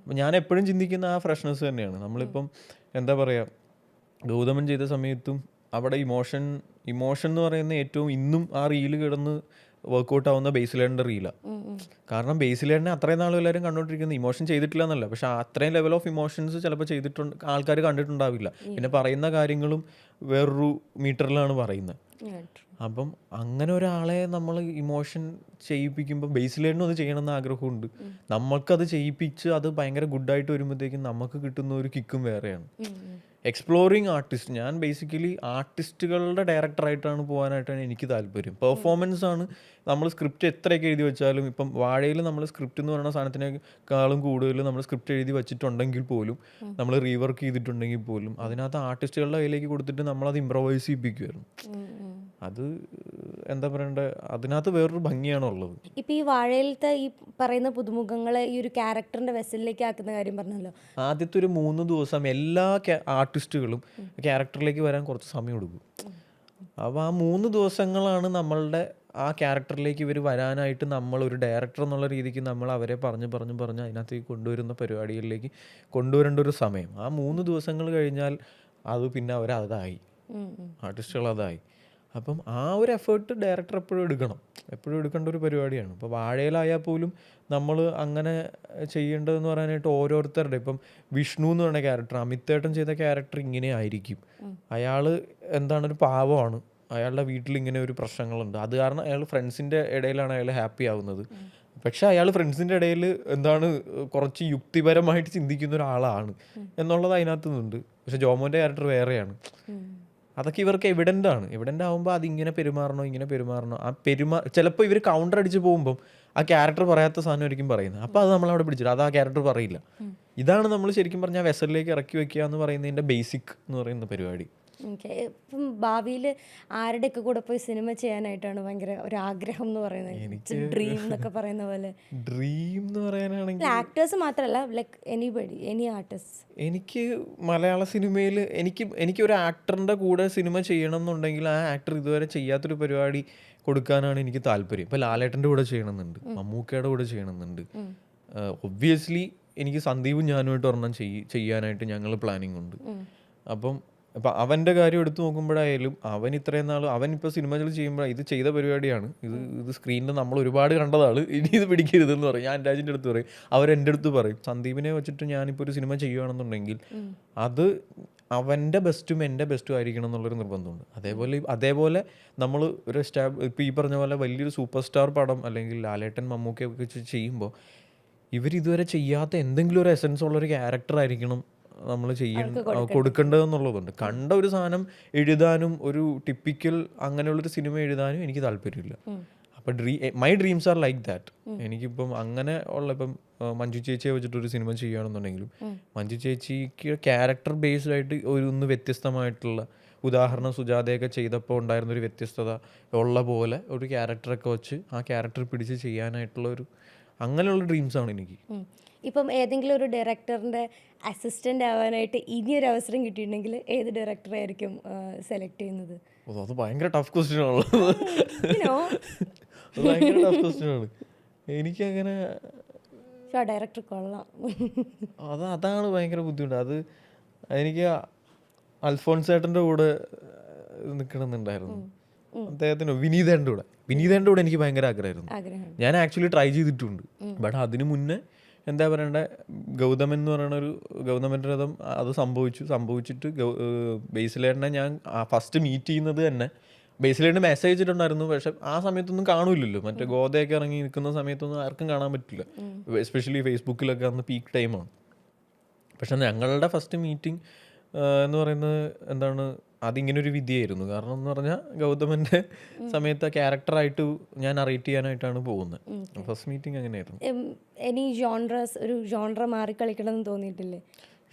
അപ്പം ഞാൻ എപ്പോഴും ചിന്തിക്കുന്ന ആ ഫ്രഷ്നെസ് തന്നെയാണ്. നമ്മളിപ്പം എന്താ പറയുക, ഗൗതമൻ ചെയ്ത സമയത്തും അവിടെ ഇമോഷൻ എന്ന് പറയുന്ന ഏറ്റവും ഇന്നും ആ റീല് കിടന്ന് വർക്കൗട്ട് ആവുന്ന ബേസിലേണിൻ്റെ റീലാണ്. കാരണം ബേസിലേണിനെ അത്രയും നാളും എല്ലാവരും കണ്ടുകൊണ്ടിരിക്കുന്നത് ഇമോഷൻ ചെയ്തിട്ടില്ല എന്നല്ല, പക്ഷെ അത്രയും ലെവൽ ഓഫ് ഇമോഷൻസ് ചിലപ്പോൾ ആൾക്കാർ കണ്ടിട്ടുണ്ടാവില്ല. പിന്നെ പറയുന്ന കാര്യങ്ങളും വേറൊരു മീറ്ററിലാണ് പറയുന്നത്. അപ്പം അങ്ങനെ ഒരാളെ നമ്മൾ ഇമോഷൻ ചെയ്യിപ്പിക്കുമ്പോൾ ബേസിലേണിനും അത് ചെയ്യണമെന്ന് ആഗ്രഹമുണ്ട്. നമ്മൾക്കത് ചെയ്യിപ്പിച്ച് അത് ഭയങ്കര ഗുഡായിട്ട് വരുമ്പോഴത്തേക്കും നമുക്ക് കിട്ടുന്ന ഒരു കിക്കും വേറെയാണ്. എക്സ്പ്ലോറിങ് ആർട്ടിസ്റ്റ്, ഞാൻ ബേസിക്കലി ആർട്ടിസ്റ്റുകളുടെ ഡയറക്ടറായിട്ടാണ് പോകാനായിട്ടാണ് എനിക്ക് താല്പര്യം. പെർഫോമൻസ് ആണ്. നമ്മൾ സ്ക്രിപ്റ്റ് എത്രയൊക്കെ എഴുതി വെച്ചാലും, ഇപ്പം വാഴയിൽ നമ്മൾ സ്ക്രിപ്റ്റ് എന്ന് പറയുന്ന സാധനത്തിനേക്കാളും കൂടുതൽ നമ്മൾ സ്ക്രിപ്റ്റ് എഴുതി വെച്ചിട്ടുണ്ടെങ്കിൽ പോലും, നമ്മൾ റീവർക്ക് ചെയ്തിട്ടുണ്ടെങ്കിൽ പോലും, അതിനകത്ത് ആർട്ടിസ്റ്റുകളുടെ കയ്യിലേക്ക് കൊടുത്തിട്ട് നമ്മളത് ഇംപ്രവൈസ് ചെയ്യിപ്പിക്കുമായിരുന്നു. അത് എന്താ പറയണ്ടേ, അതിനകത്ത് വേറൊരു ഭംഗിയാണ് ഉള്ളത്. ഇപ്പം ഈ വാഴയിലത്തെ ഈ പറയുന്ന പുതുമുഖങ്ങളെ ഈ ഒരു ക്യാരക്ടറിന്റെ വെസലിലേക്ക് ആക്കുന്ന കാര്യം പറഞ്ഞല്ലോ, ആദ്യത്തെ ഒരു 3 ദിവസം എല്ലാ ആർട്ടിസ്റ്റുകളും ക്യാരക്ടറിലേക്ക് വരാൻ കുറച്ച് സമയം എടുക്കും. അപ്പോൾ ആ 3 ദിവസങ്ങളാണ് നമ്മളുടെ ആ ക്യാരക്ടറിലേക്ക് ഇവർ വരാനായിട്ട് നമ്മളൊരു ഡയറക്ടർ എന്നുള്ള രീതിക്ക് നമ്മൾ അവരെ പറഞ്ഞ് അതിനകത്തേക്ക് കൊണ്ടുവരുന്ന പരിപാടികളിലേക്ക് കൊണ്ടുവരേണ്ട ഒരു സമയം. ആ 3 ദിവസങ്ങൾ കഴിഞ്ഞാൽ അത് പിന്നെ അവരതായി, ആർട്ടിസ്റ്റുകൾ അതായി. അപ്പം ആ ഒരു എഫേർട്ട് ഡയറക്ടർ എപ്പോഴും എടുക്കേണ്ട ഒരു പരിപാടിയാണ്. ഇപ്പോൾ വാഴയിലായാൽ പോലും നമ്മൾ അങ്ങനെ ചെയ്യേണ്ടതെന്ന് പറയാനായിട്ട് ഓരോരുത്തരുടെ, ഇപ്പം വിഷ്ണു എന്ന് പറഞ്ഞ ക്യാരക്ടർ, അമിതേട്ടൻ ചെയ്ത ക്യാരക്ടർ ഇങ്ങനെ ആയിരിക്കും. അയാൾ എന്താണ്, ഒരു പാവമാണ്, അയാളുടെ വീട്ടിൽ ഇങ്ങനെ ഒരു പ്രശ്നങ്ങളുണ്ട്, അത് കാരണം അയാൾ ഫ്രണ്ട്സിൻ്റെ ഇടയിലാണ് അയാൾ ഹാപ്പി ആവുന്നത്. പക്ഷെ അയാൾ ഫ്രണ്ട്സിൻ്റെ ഇടയിൽ എന്താണ് കുറച്ച് യുക്തിപരമായിട്ട് ചിന്തിക്കുന്ന ഒരാളാണ് എന്നുള്ളത് അതിനകത്ത് നിന്നുണ്ട്. പക്ഷെ ജോമോൻ്റെ ക്യാരക്ടർ വേറെയാണ്. അതൊക്കെ ഇവർക്ക് എവിഡൻ്റ് ആകുമ്പോൾ അതിങ്ങനെ പെരുമാറണോ ആ ചിലപ്പോൾ ഇവർ കൗണ്ടർ അടിച്ച് പോകുമ്പം ആ ക്യാരക്ടർ പറയാത്ത സാധനമായിരിക്കും പറയുന്നത്. അപ്പോൾ അത് നമ്മളവിടെ പിടിച്ചിട്ട് അത് ആ ക്യാരക്ടർ പറയില്ല. ഇതാണ് നമ്മൾ ശരിക്കും പറഞ്ഞാൽ വെസലിലേക്ക് ഇറക്കി വെക്കുക എന്ന് പറയുന്നതിൻ്റെ ബേസിക് എന്ന് പറയുന്ന പരിപാടി. ഓക്കെ. ഇപ്പം ഭാവിയിൽ ആരുടെയൊക്കെ കൂടെ പോയി സിനിമ ചെയ്യാനായിട്ടാണ് ഭയങ്കര ഒരു ആഗ്രഹം എന്ന് പറയുന്നത്, ഡ്രീം എന്നൊക്കെ പറയുന്ന പോലെ? ഡ്രീം എന്ന് പറയാനാണെങ്കിൽ ആക്ടേഴ്സ് മാത്രമല്ല, ലൈക്ക് എനി ആർട്ടിസ്റ്റ്. എനിക്ക് മലയാള സിനിമയിൽ എനിക്കൊരു ആക്ടറിൻ്റെ കൂടെ സിനിമ ചെയ്യണം എന്നുണ്ടെങ്കിൽ ആ ആക്ടർ ഇതുവരെ ചെയ്യാത്തൊരു പരിപാടി കൊടുക്കാനാണ് എനിക്ക് താല്പര്യം. ഇപ്പോൾ ലാലേട്ടൻ്റെ കൂടെ ചെയ്യണമെന്നുണ്ട്, മമ്മൂക്കയുടെ കൂടെ ചെയ്യണമെന്നുണ്ട്. ഒബ്വിയസ്ലി എനിക്ക് സന്ദീപും ഞാനുമായിട്ട് ഒരെണ്ണം ചെയ്യാനായിട്ട് ഞങ്ങൾ പ്ലാനിങ് ഉണ്ട്. അപ്പം അവൻ്റെ കാര്യം എടുത്തു നോക്കുമ്പോഴായാലും അവൻ ഇത്രയും നാൾ അവനിപ്പോൾ സിനിമകൾ ചെയ്യുമ്പോൾ ഇത് ചെയ്ത പരിപാടിയാണ്, ഇത് സ്ക്രീനിൽ നമ്മൾ ഒരുപാട് കണ്ടതാണ്, ഇനി ഇത് പിടിക്കരുതെന്ന് പറയും. ഞാൻ രാജിൻ്റെ അടുത്ത് പറയും, അവരെൻ്റെ അടുത്ത് പറയും. സന്ദീപിനെ വെച്ചിട്ട് ഞാനിപ്പോൾ ഒരു സിനിമ ചെയ്യുകയാണെന്നുണ്ടെങ്കിൽ അത് അവൻ്റെ ബെസ്റ്റും എൻ്റെ ബെസ്റ്റും ആയിരിക്കണം എന്നുള്ളൊരു നിർബന്ധമുണ്ട്. അതേപോലെ നമ്മൾ ഒരു ഇപ്പോൾ ഈ പറഞ്ഞ പോലെ വലിയൊരു സൂപ്പർ സ്റ്റാർ പടം അല്ലെങ്കിൽ ലാലേട്ടൻ മമ്മൂക്കയൊക്കെ വെച്ച് ചെയ്യുമ്പോൾ ഇവരിതുവരെ ചെയ്യാത്ത എന്തെങ്കിലും ഒരു എസൻസ് ഉള്ളൊരു ക്യാരക്ടർ ആയിരിക്കണം നമ്മൾ കൊടുക്കേണ്ടതെന്നുള്ളതുണ്ട്. കണ്ട ഒരു സാധനം എഴുതാനും ഒരു ടിപ്പിക്കൽ അങ്ങനെയുള്ളൊരു സിനിമ എഴുതാനും എനിക്ക് താല്പര്യമില്ല. അപ്പം my dreams are like that. എനിക്കിപ്പം അങ്ങനെ ഉള്ള, ഇപ്പം മഞ്ജു ചേച്ചിയെ വെച്ചിട്ടൊരു സിനിമ ചെയ്യുകയാണെന്നുണ്ടെങ്കിലും മഞ്ജു ചേച്ചിക്ക് ക്യാരക്ടർ ബേസ്ഡ് ആയിട്ട് ഒന്ന് വ്യത്യസ്തമായിട്ടുള്ള, ഉദാഹരണം സുജാതയൊക്കെ ചെയ്തപ്പോൾ ഉണ്ടായിരുന്നൊരു വ്യത്യസ്തത ഉള്ള പോലെ ഒരു ക്യാരക്ടറൊക്കെ വെച്ച് ആ ക്യാരക്ടർ പിടിച്ച് ചെയ്യാനായിട്ടുള്ള ഒരു അങ്ങനെയുള്ള ഡ്രീംസാണ് എനിക്ക്. ഇപ്പം ഏതെങ്കിലും ഒരു ഡയറക്ടറിൻ്റെ അസിസ്റ്റൻ്റ് ആവാനായിട്ട് ഇനിയൊരു അവസരം കിട്ടിയിട്ടുണ്ടെങ്കിൽ ഏത് ഡയറക്ടറെ ആയിരിക്കും സെലക്ട് ചെയ്യുന്നത്? അത് ഭയങ്കര ടഫ് ക്വസ്റ്റ്യൻ ആണല്ലോ. ഭയങ്കര ടഫ് ക്വസ്റ്റ്യൻ ആണ്. എനിക്കങ്ങനെ ഡയറക്ടർ കൊള്ളാം, അതാണ് ഭയങ്കര ബുദ്ധിമുട്ട്. അത് എനിക്ക് അൽഫോൺസ് ചേട്ടൻ്റെ കൂടെ നിൽക്കണമെന്നുണ്ടായിരുന്നു. അദ്ദേഹത്തിന് വിനീതേൻ്റെ കൂടെ എനിക്ക് ഭയങ്കര ആഗ്രഹമായിരുന്നു. ഞാൻ ആക്ച്വലി ട്രൈ ചെയ്തിട്ടുണ്ട്. ബട്ട് അതിന് മുന്നേ എന്താ പറയണ്ടേ, ഗൗതമൻ്റെ രഥം അത് സംഭവിച്ചിട്ട് ബേസിലേട്ടനെ ഞാൻ ഫസ്റ്റ് മീറ്റ് ചെയ്യുന്നത് തന്നെ ബേസിലേട്ടന് മെസ്സേജ് അയച്ചിട്ടുണ്ടായിരുന്നു. പക്ഷെ ആ സമയത്തൊന്നും കാണൂല്ലല്ലോ, മറ്റേ ഗോതയൊക്കെ ഇറങ്ങി നിൽക്കുന്ന സമയത്തൊന്നും ആർക്കും കാണാൻ പറ്റില്ല. എസ്പെഷ്യലി ഫേസ്ബുക്കിലൊക്കെ അന്ന് പീക്ക് ടൈമാണ്. പക്ഷെ ഞങ്ങളുടെ ഫസ്റ്റ് മീറ്റിംഗ് എന്ന് പറയുന്നത് എന്താണ്, അതിങ്ങനൊരു വിധിയായിരുന്നു. കാരണം എന്ന് പറഞ്ഞാൽ ഗൗതമൻ്റെ സമയത്ത് ക്യാരക്ടറായിട്ട് ഞാൻ അറേറ്റ് ചെയ്യാനായിട്ടാണ് പോകുന്നത്. ഫസ്റ്റ് മീറ്റിംഗ് അങ്ങനെയായിരുന്നു. ഇനി ഒരു ജോൺറ മാറിക്കളിക്കണമെന്ന് തോന്നിയിട്ടില്ലേ?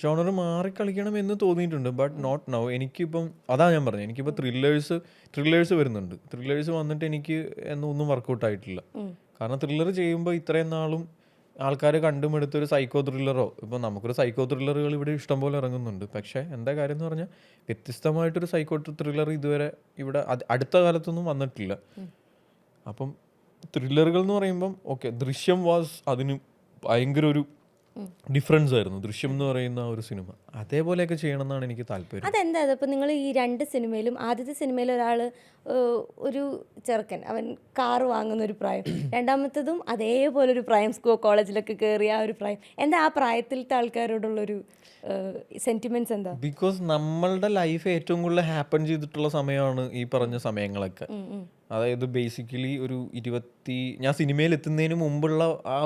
ജോണർ മാറിക്കളിക്കണം എന്ന് തോന്നിയിട്ടുണ്ട്, ബട്ട് നോട്ട് നൗ. എനിക്കിപ്പം അതാണ് ഞാൻ പറഞ്ഞത്, എനിക്കിപ്പോൾ ത്രില്ലേഴ്സ് വരുന്നുണ്ട്. ത്രില്ലേഴ്സ് വന്നിട്ട് എനിക്ക് ഒന്നും വർക്കൗട്ട് ആയിട്ടില്ല. കാരണം ത്രില്ലർ ചെയ്യുമ്പോൾ ഇത്രയും നാളും ആൾക്കാർ കണ്ടുമെടുത്തൊരു സൈക്കോ ത്രില്ലറോ, ഇപ്പോൾ നമുക്കൊരു സൈക്കോ ത്രില്ലറുകൾ ഇവിടെ ഇഷ്ടംപോലെ ഇറങ്ങുന്നുണ്ട്. പക്ഷേ എന്താ കാര്യം എന്ന് പറഞ്ഞാൽ വ്യത്യസ്തമായിട്ടൊരു സൈക്കോ ത്രില്ലർ ഇതുവരെ ഇവിടെ അടുത്ത കാലത്തൊന്നും വന്നിട്ടില്ല. അപ്പം ത്രില്ലറുകൾ എന്ന് പറയുമ്പം ഓക്കെ, ദൃശ്യം അതിന് ഭയങ്കര ഒരു ഡിഫറൻസ് ആയിരുന്നു. ദൃശ്യം എന്ന് പറയുന്ന ഒരു സിനിമ അതേപോലെയൊക്കെ ചെയ്യണം എന്നാണ് എനിക്ക് താല്പര്യം. അതെന്താ ഇപ്പം നിങ്ങൾ ഈ രണ്ട് സിനിമയിലും, ആദ്യത്തെ സിനിമയിൽ ഒരാൾ ഒരു ചെറുക്കൻ, അവൻ കാറ് വാങ്ങുന്ന ഒരു പ്രായം, രണ്ടാമത്തതും അതേപോലെ ഒരു പ്രായം, കോളേജിലൊക്കെ കയറിയ ആ ഒരു പ്രായം. എന്താ ആ പ്രായത്തിലത്തെ ആൾക്കാരോടുള്ളൊരു സെന്റിമെന്റ്സ് എന്താ? ബിക്കോസ് നമ്മളുടെ ലൈഫ് ഏറ്റവും കൂടുതൽ ഹാപ്പൻ ചെയ്തിട്ടുള്ള സമയമാണ് ഈ പറഞ്ഞ സമയങ്ങളൊക്കെ. അതായത് ബേസിക്കലി ഞാൻ സിനിമയിൽ എത്തുന്നതിന് മുമ്പുള്ള ആ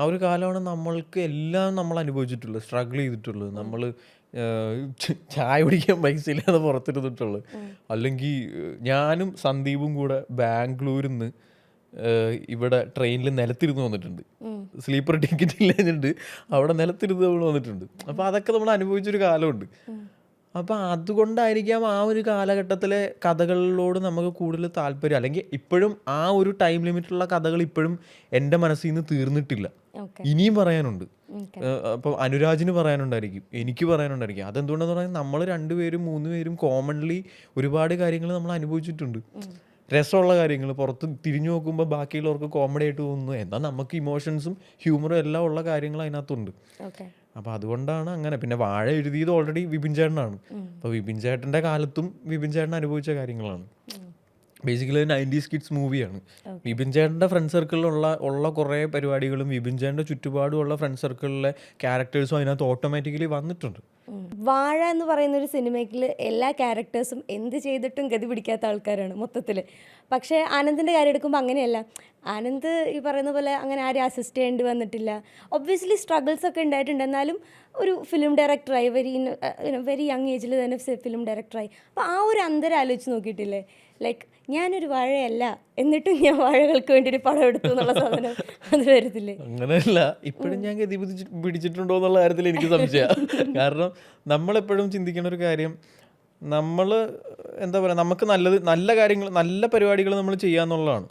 ഒരു കാലമാണ് നമ്മൾക്ക് എല്ലാം നമ്മൾ അനുഭവിച്ചിട്ടുള്ളത്, സ്ട്രഗിൾ ചെയ്തിട്ടുള്ളത്. നമ്മൾ ചായ കുടിക്കാൻ പൈസ ഇല്ലാതെ പുറത്തിരുന്നിട്ടുള്ളത്. അല്ലെങ്കിൽ ഞാനും സന്ദീപും കൂടെ ബാംഗ്ലൂരിൽ നിന്ന് ഇവിടെ ട്രെയിനിൽ നിലത്തിരുന്ന് വന്നിട്ടുണ്ട്. സ്ലീപ്പർ ടിക്കറ്റ് ഇല്ലാഞ്ഞിട്ട് അവിടെ നിലത്തിരുന്ന് നമ്മൾ വന്നിട്ടുണ്ട്. അപ്പോൾ അതൊക്കെ നമ്മൾ അനുഭവിച്ചൊരു കാലമുണ്ട്. അപ്പോൾ അതുകൊണ്ടായിരിക്കാം ആ ഒരു കാലഘട്ടത്തിലെ കഥകളിലോട് നമുക്ക് കൂടുതൽ താല്പര്യം, അല്ലെങ്കിൽ ഇപ്പോഴും ആ ഒരു ടൈം ലിമിറ്റുള്ള കഥകൾ ഇപ്പോഴും എൻ്റെ മനസ്സിൽ നിന്ന് തീർന്നിട്ടില്ല. ഓക്കെ. ഇനിയും പറയാനുണ്ട്. അപ്പോൾ അനുരാജിന് പറയാനുണ്ടായിരിക്കും, എനിക്ക് പറയാനുണ്ടായിരിക്കും. അതെന്തുകൊണ്ടെന്ന് പറഞ്ഞാൽ നമ്മൾ 2 പേരും 3 പേരും കോമൺലി ഒരുപാട് കാര്യങ്ങൾ നമ്മൾ അനുഭവിച്ചിട്ടുണ്ട്. രസമുള്ള കാര്യങ്ങൾ പുറത്ത് തിരിഞ്ഞു നോക്കുമ്പോൾ ബാക്കിയുള്ളവർക്ക് കോമഡി ആയിട്ട് തോന്നുന്നു, എന്നാൽ നമുക്ക് ഇമോഷൻസും ഹ്യൂമറും എല്ലാം ഉള്ള കാര്യങ്ങൾ അതിനകത്തുണ്ട്. ഓക്കെ. അപ്പോൾ അതുകൊണ്ടാണ് അങ്ങനെ. പിന്നെ വാഴ എഴുതിയത് ഓൾറെഡി വിപിൻ ചേട്ടനാണ്. അപ്പോൾ വിപിൻ ചേട്ടൻ്റെ കാലത്തും വിപിൻ ചേട്ടൻ അനുഭവിച്ച കാര്യങ്ങളാണ്. ബേസിക്കലി 90s കിഡ്സ് മൂവിയാണ്. വിപിൻ ചേട്ടൻ്റെ ഫ്രണ്ട് സർക്കിളിലുള്ള കുറേ പരിപാടികളും വിപിൻ ചേട്ടൻ്റെ ചുറ്റുപാടുമുള്ള ഫ്രണ്ട് സർക്കിളിലെ ക്യാരക്ടേഴ്സും അതിനകത്ത് ഓട്ടോമാറ്റിക്കലി വന്നിട്ടുണ്ട്. വാഴ എന്ന് പറയുന്ന ഒരു സിനിമയ്ക്കിൽ എല്ലാ ക്യാരക്ടേഴ്സും എന്ത് ചെയ്തിട്ടും ഗതി പിടിക്കാത്ത ആൾക്കാരാണ് മൊത്തത്തിൽ. പക്ഷേ ആനന്ദിൻ്റെ കാര്യം എടുക്കുമ്പോൾ അങ്ങനെയല്ല. ആനന്ദ് ഈ പറയുന്ന പോലെ അങ്ങനെ ആരും അസിസ്റ്റ് ചെയ്യേണ്ടി വന്നിട്ടില്ല. ഒബ്വിയസ്ലി സ്ട്രഗിൾസ് ഒക്കെ ഉണ്ടായിട്ടുണ്ട്, എന്നാലും ഒരു ഫിലിം ഡയറക്ടറായി വെരി യങ് ഏജിൽ തന്നെ ഫിലിം ഡയറക്ടറായി. അപ്പോൾ ആ ഒരു അന്തരം ആലോചിച്ച് നോക്കിയിട്ടില്ലേ? ലൈക്ക് ഞാനൊരു വാഴയല്ല എന്നിട്ടും ഞാൻ വാഴകൾക്ക് വേണ്ടി ഒരു പടം എടുത്തു എന്നുള്ള സാധനം അത് വരത്തില്ലേ? അങ്ങനെയല്ല, ഇപ്പോഴും ഞാൻ ഗതി പിടിച്ചിട്ടുണ്ടോ എന്നുള്ള കാര്യത്തിൽ എനിക്ക് സംശയമാണ്. കാരണം നമ്മളെപ്പോഴും ചിന്തിക്കുന്ന ഒരു കാര്യം, നമ്മൾ എന്താ പറയുക, നമുക്ക് നല്ല കാര്യങ്ങൾ നല്ല പരിപാടികൾ നമ്മൾ ചെയ്യാന്നുള്ളതാണ്.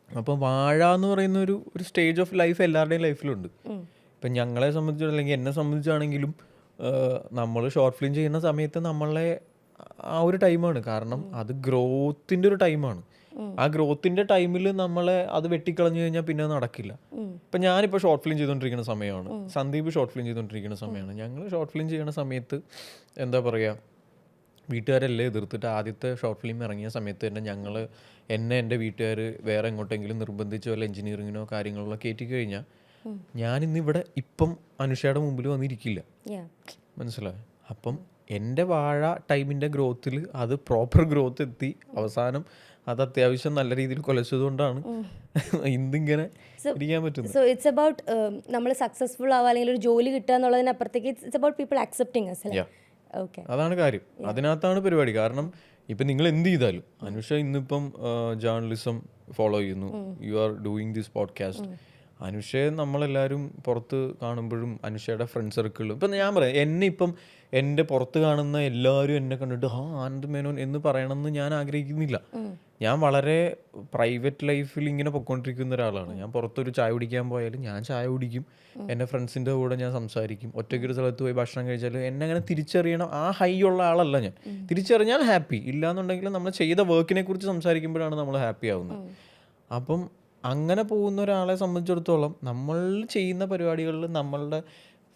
അപ്പോൾ വാഴ എന്ന് പറയുന്ന ഒരു സ്റ്റേജ് ഓഫ് ലൈഫ് എല്ലാവരുടെയും ലൈഫിലുണ്ട്. ഇപ്പം ഞങ്ങളെ സംബന്ധിച്ച് അല്ലെങ്കിൽ എന്നെ സംബന്ധിച്ചാണെങ്കിലും നമ്മൾ ഷോർട്ട് ഫിലിം ചെയ്യുന്ന സമയത്ത് നമ്മളെ ആ ഒരു ടൈമാണ്. കാരണം അത് ഗ്രോത്തിൻ്റെ ഒരു ടൈമാണ്. ആ ഗ്രോത്തിൻ്റെ ടൈമിൽ നമ്മളെ അത് വെട്ടിക്കളഞ്ഞു കഴിഞ്ഞാൽ പിന്നെ അത് നടക്കില്ല. ഇപ്പം ഞാനിപ്പോൾ ഷോർട്ട് ഫിലിം ചെയ്തുകൊണ്ടിരിക്കുന്ന സമയമാണ്, സന്ദീപ് ഷോർട്ട് ഫിലിം ചെയ്തുകൊണ്ടിരിക്കുന്ന സമയമാണ്. ഞങ്ങൾ ഷോർട്ട് ഫിലിം ചെയ്യുന്ന സമയത്ത് എന്താ പറയുക, വീട്ടുകാരെല്ലാം എതിർത്തിട്ട് ആദ്യത്തെ ഷോർട്ട് ഫിലിം ഇറങ്ങിയ സമയത്ത് തന്നെ എൻ്റെ വീട്ടുകാർ വേറെ എങ്ങോട്ടെങ്കിലും നിർബന്ധിച്ചോ അല്ല എഞ്ചിനീയറിങ്ങിനോ കാര്യങ്ങളിലോ കയറ്റി കഴിഞ്ഞാൽ ഞാനിന്നിവിടെ ഇപ്പം അനുഷയുടെ മുമ്പിൽ വന്നിരിക്കില്ല. മനസ്സിലായോ? അപ്പം എൻ്റെ വാഴ ടൈമിൻ്റെ ഗ്രോത്തിൽ അത് പ്രോപ്പർ ഗ്രോത്ത് എത്തി അവസാനം അത് അത്യാവശ്യം നല്ല രീതിയിൽ കൊലച്ചതുകൊണ്ടാണ് ഇന്നിങ്ങനെ ഇരിക്കാൻ പറ്റുന്നത്. സോ ഇറ്റ്സ് അബൌട്ട് നമ്മൾ സക്സസ്ഫുൾ ആവുക അല്ലെങ്കിൽ ഒരു ജോലി കിട്ടുക എന്നുള്ളതിനപ്പുറത്തേക്ക് it's about people accepting us അല്ലേ? ഓക്കെ, അതാണ് കാര്യം. അതിനകത്താണ് പരിപാടി. കാരണം ഇപ്പം നിങ്ങൾ എന്ത് ചെയ്താലും, അനുഷ ഇന്നിപ്പം ജേർണലിസം ഫോളോ ചെയ്യുന്നു, you are doing this podcast. അനുഷയെ നമ്മളെല്ലാവരും പുറത്ത് കാണുമ്പോഴും അനുഷയുടെ ഫ്രണ്ട് സർക്കിളും ഇപ്പം ഞാൻ പറയാം, എന്നെ ഇപ്പം എൻ്റെ പുറത്ത് കാണുന്ന എല്ലാവരും എന്നെ കണ്ടിട്ട് ആനന്ദ് മേനോൻ എന്ന് പറയണമെന്ന് ഞാൻ ആഗ്രഹിക്കുന്നില്ല. ഞാൻ വളരെ പ്രൈവറ്റ് ലൈഫിൽ ഇങ്ങനെ പൊയ്ക്കൊണ്ടിരിക്കുന്ന ഒരാളാണ്. ഞാൻ പുറത്തൊരു ചായ കുടിക്കാൻ പോയാലും ഞാൻ ചായ കുടിക്കും, എൻ്റെ ഫ്രണ്ട്സിൻ്റെ കൂടെ ഞാൻ സംസാരിക്കും. ഒറ്റയ്ക്കൊരു സ്ഥലത്ത് പോയി ഭക്ഷണം കഴിച്ചാൽ എന്നെ അങ്ങനെ തിരിച്ചറിയണം ആ ഹൈ ഉള്ള ആളല്ല ഞാൻ. തിരിച്ചറിഞ്ഞാൽ ഹാപ്പി, ഇല്ലാന്നുണ്ടെങ്കിൽ നമ്മൾ ചെയ്ത വർക്കിനെ കുറിച്ച് സംസാരിക്കുമ്പോഴാണ് നമ്മൾ ഹാപ്പി ആവുന്നത്. അപ്പം അങ്ങനെ പോകുന്ന ഒരാളെ സംബന്ധിച്ചിടത്തോളം നമ്മൾ ചെയ്യുന്ന പരിപാടികളിൽ നമ്മളുടെ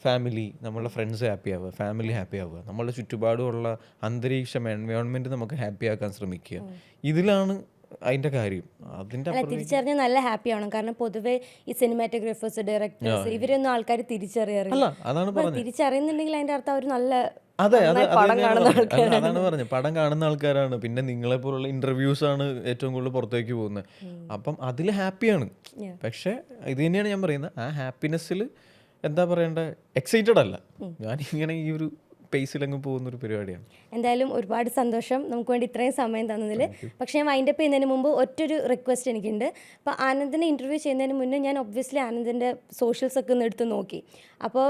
ഫാമിലി, നമ്മളുടെ ഫ്രണ്ട്സ് ഹാപ്പി ആവുക, ഫാമിലി ഹാപ്പി ആവുക, നമ്മളുടെ ചുറ്റുപാടുമുള്ള അന്തരീക്ഷം എൻവയോൺമെൻറ്റ് നമുക്ക് ഹാപ്പി ആക്കാൻ ശ്രമിക്കുക. ഇതിലാണ് അതിൻ്റെ കാര്യം. അതിൻ്റെ തിരിച്ചറിഞ്ഞാൽ നല്ല ഹാപ്പി ആവണം. കാരണം പൊതുവെ ഈ സിനിമാറ്റോഗ്രാഫേഴ്സ്, ഡയറക്ടേഴ്സ് ഇവരൊന്നും ആൾക്കാർ തിരിച്ചറിയാറില്ല. അതാണ് പറഞ്ഞത്. തിരിച്ചറിയുന്നുണ്ടെങ്കിൽ അതിൻ്റെ അർത്ഥം അവർ നല്ല അതാണ് പറഞ്ഞത്, പടം കാണുന്ന ആൾക്കാരാണ്. പിന്നെ നിങ്ങളെ പോലുള്ള ഇന്റർവ്യൂസ് ആണ് ഏറ്റവും കൂടുതൽ പുറത്തേക്ക് പോകുന്നത്. അപ്പം അതിൽ ഹാപ്പിയാണ്. പക്ഷെ ഇത് തന്നെയാണ് ഞാൻ പറയുന്നത്, ആ ഹാപ്പിനെസ്സിൽ എന്താ പറയണ്ട, എക്സൈറ്റഡ് അല്ല ഞാൻ. ഇങ്ങനെ ഈ ഒരു പേസിലങ്ങ് പോകുന്നൊരു പരിപാടിയാണ്. എന്തായാലും ഒരുപാട് സന്തോഷം നമുക്ക് വേണ്ടി ഇത്രയും സമയം തന്നതിൽ. പക്ഷേ ഞാൻ വൈൻഡപ്പ് ചെയ്യുന്നതിന് മുമ്പ് ഒറ്റൊരു റിക്വസ്റ്റ് എനിക്കുണ്ട്. അപ്പോൾ ആനന്ദിനെ ഇൻ്റർവ്യൂ ചെയ്യുന്നതിന് മുന്നേ ഞാൻ ഒബ്വിയസ്ലി ആനന്ദിൻ്റെ സോഷ്യൽസ് ഒക്കെ ഒന്ന് എടുത്ത് നോക്കി. അപ്പോൾ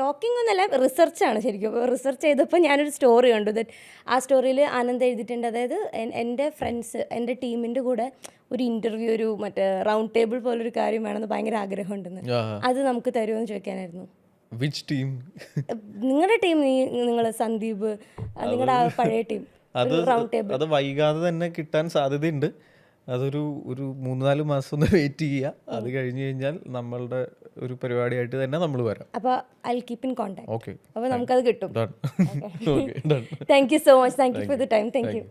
ടോക്കിംഗ് ഒന്നല്ല, റിസർച്ചാണ് ശരിക്കും. അപ്പോൾ റിസർച്ച് ചെയ്തപ്പോൾ ഞാനൊരു സ്റ്റോറി കണ്ടു. ദറ്റ് ആ സ്റ്റോറിയിൽ ആനന്ദ് എഴുതിയിട്ടുണ്ട്, അതായത് എൻ്റെ ഫ്രണ്ട്സ്, എൻ്റെ ടീമിൻ്റെ കൂടെ ഒരു ഇൻ്റർവ്യൂ, ഒരു മറ്റേ റൗണ്ട് ടേബിൾ പോലൊരു കാര്യം വേണമെന്ന് ഭയങ്കര ആഗ്രഹമുണ്ടെന്ന്. അത് നമുക്ക് തരുമെന്ന് ചോദിക്കാനായിരുന്നു. Which team? നിങ്ങളുടെ ടീം, നിങ്ങൾ സന്ദീപ്, നിങ്ങളുടെ ആ പഴയ ടീം റൗണ്ട് ടേബിൾ. അത് വൈകാതെ തന്നെ കിട്ടാൻ സാധ്യതയുണ്ട്. അതൊരു 3-4 മാസം ഒന്ന് വെയിറ്റ് ചെയ്യുക. അത് കഴിഞ്ഞ് കഴിഞ്ഞാൽ നമ്മളുടെ ഒരു പരിപാടിയായിട്ട് തന്നെ നമ്മൾ വരാം. അപ്പോൾ I will keep in contact. Okay, അപ്പോൾ നമുക്കത് കിട്ടും. Thank you thank you so much. Thank you for the time. Thank you.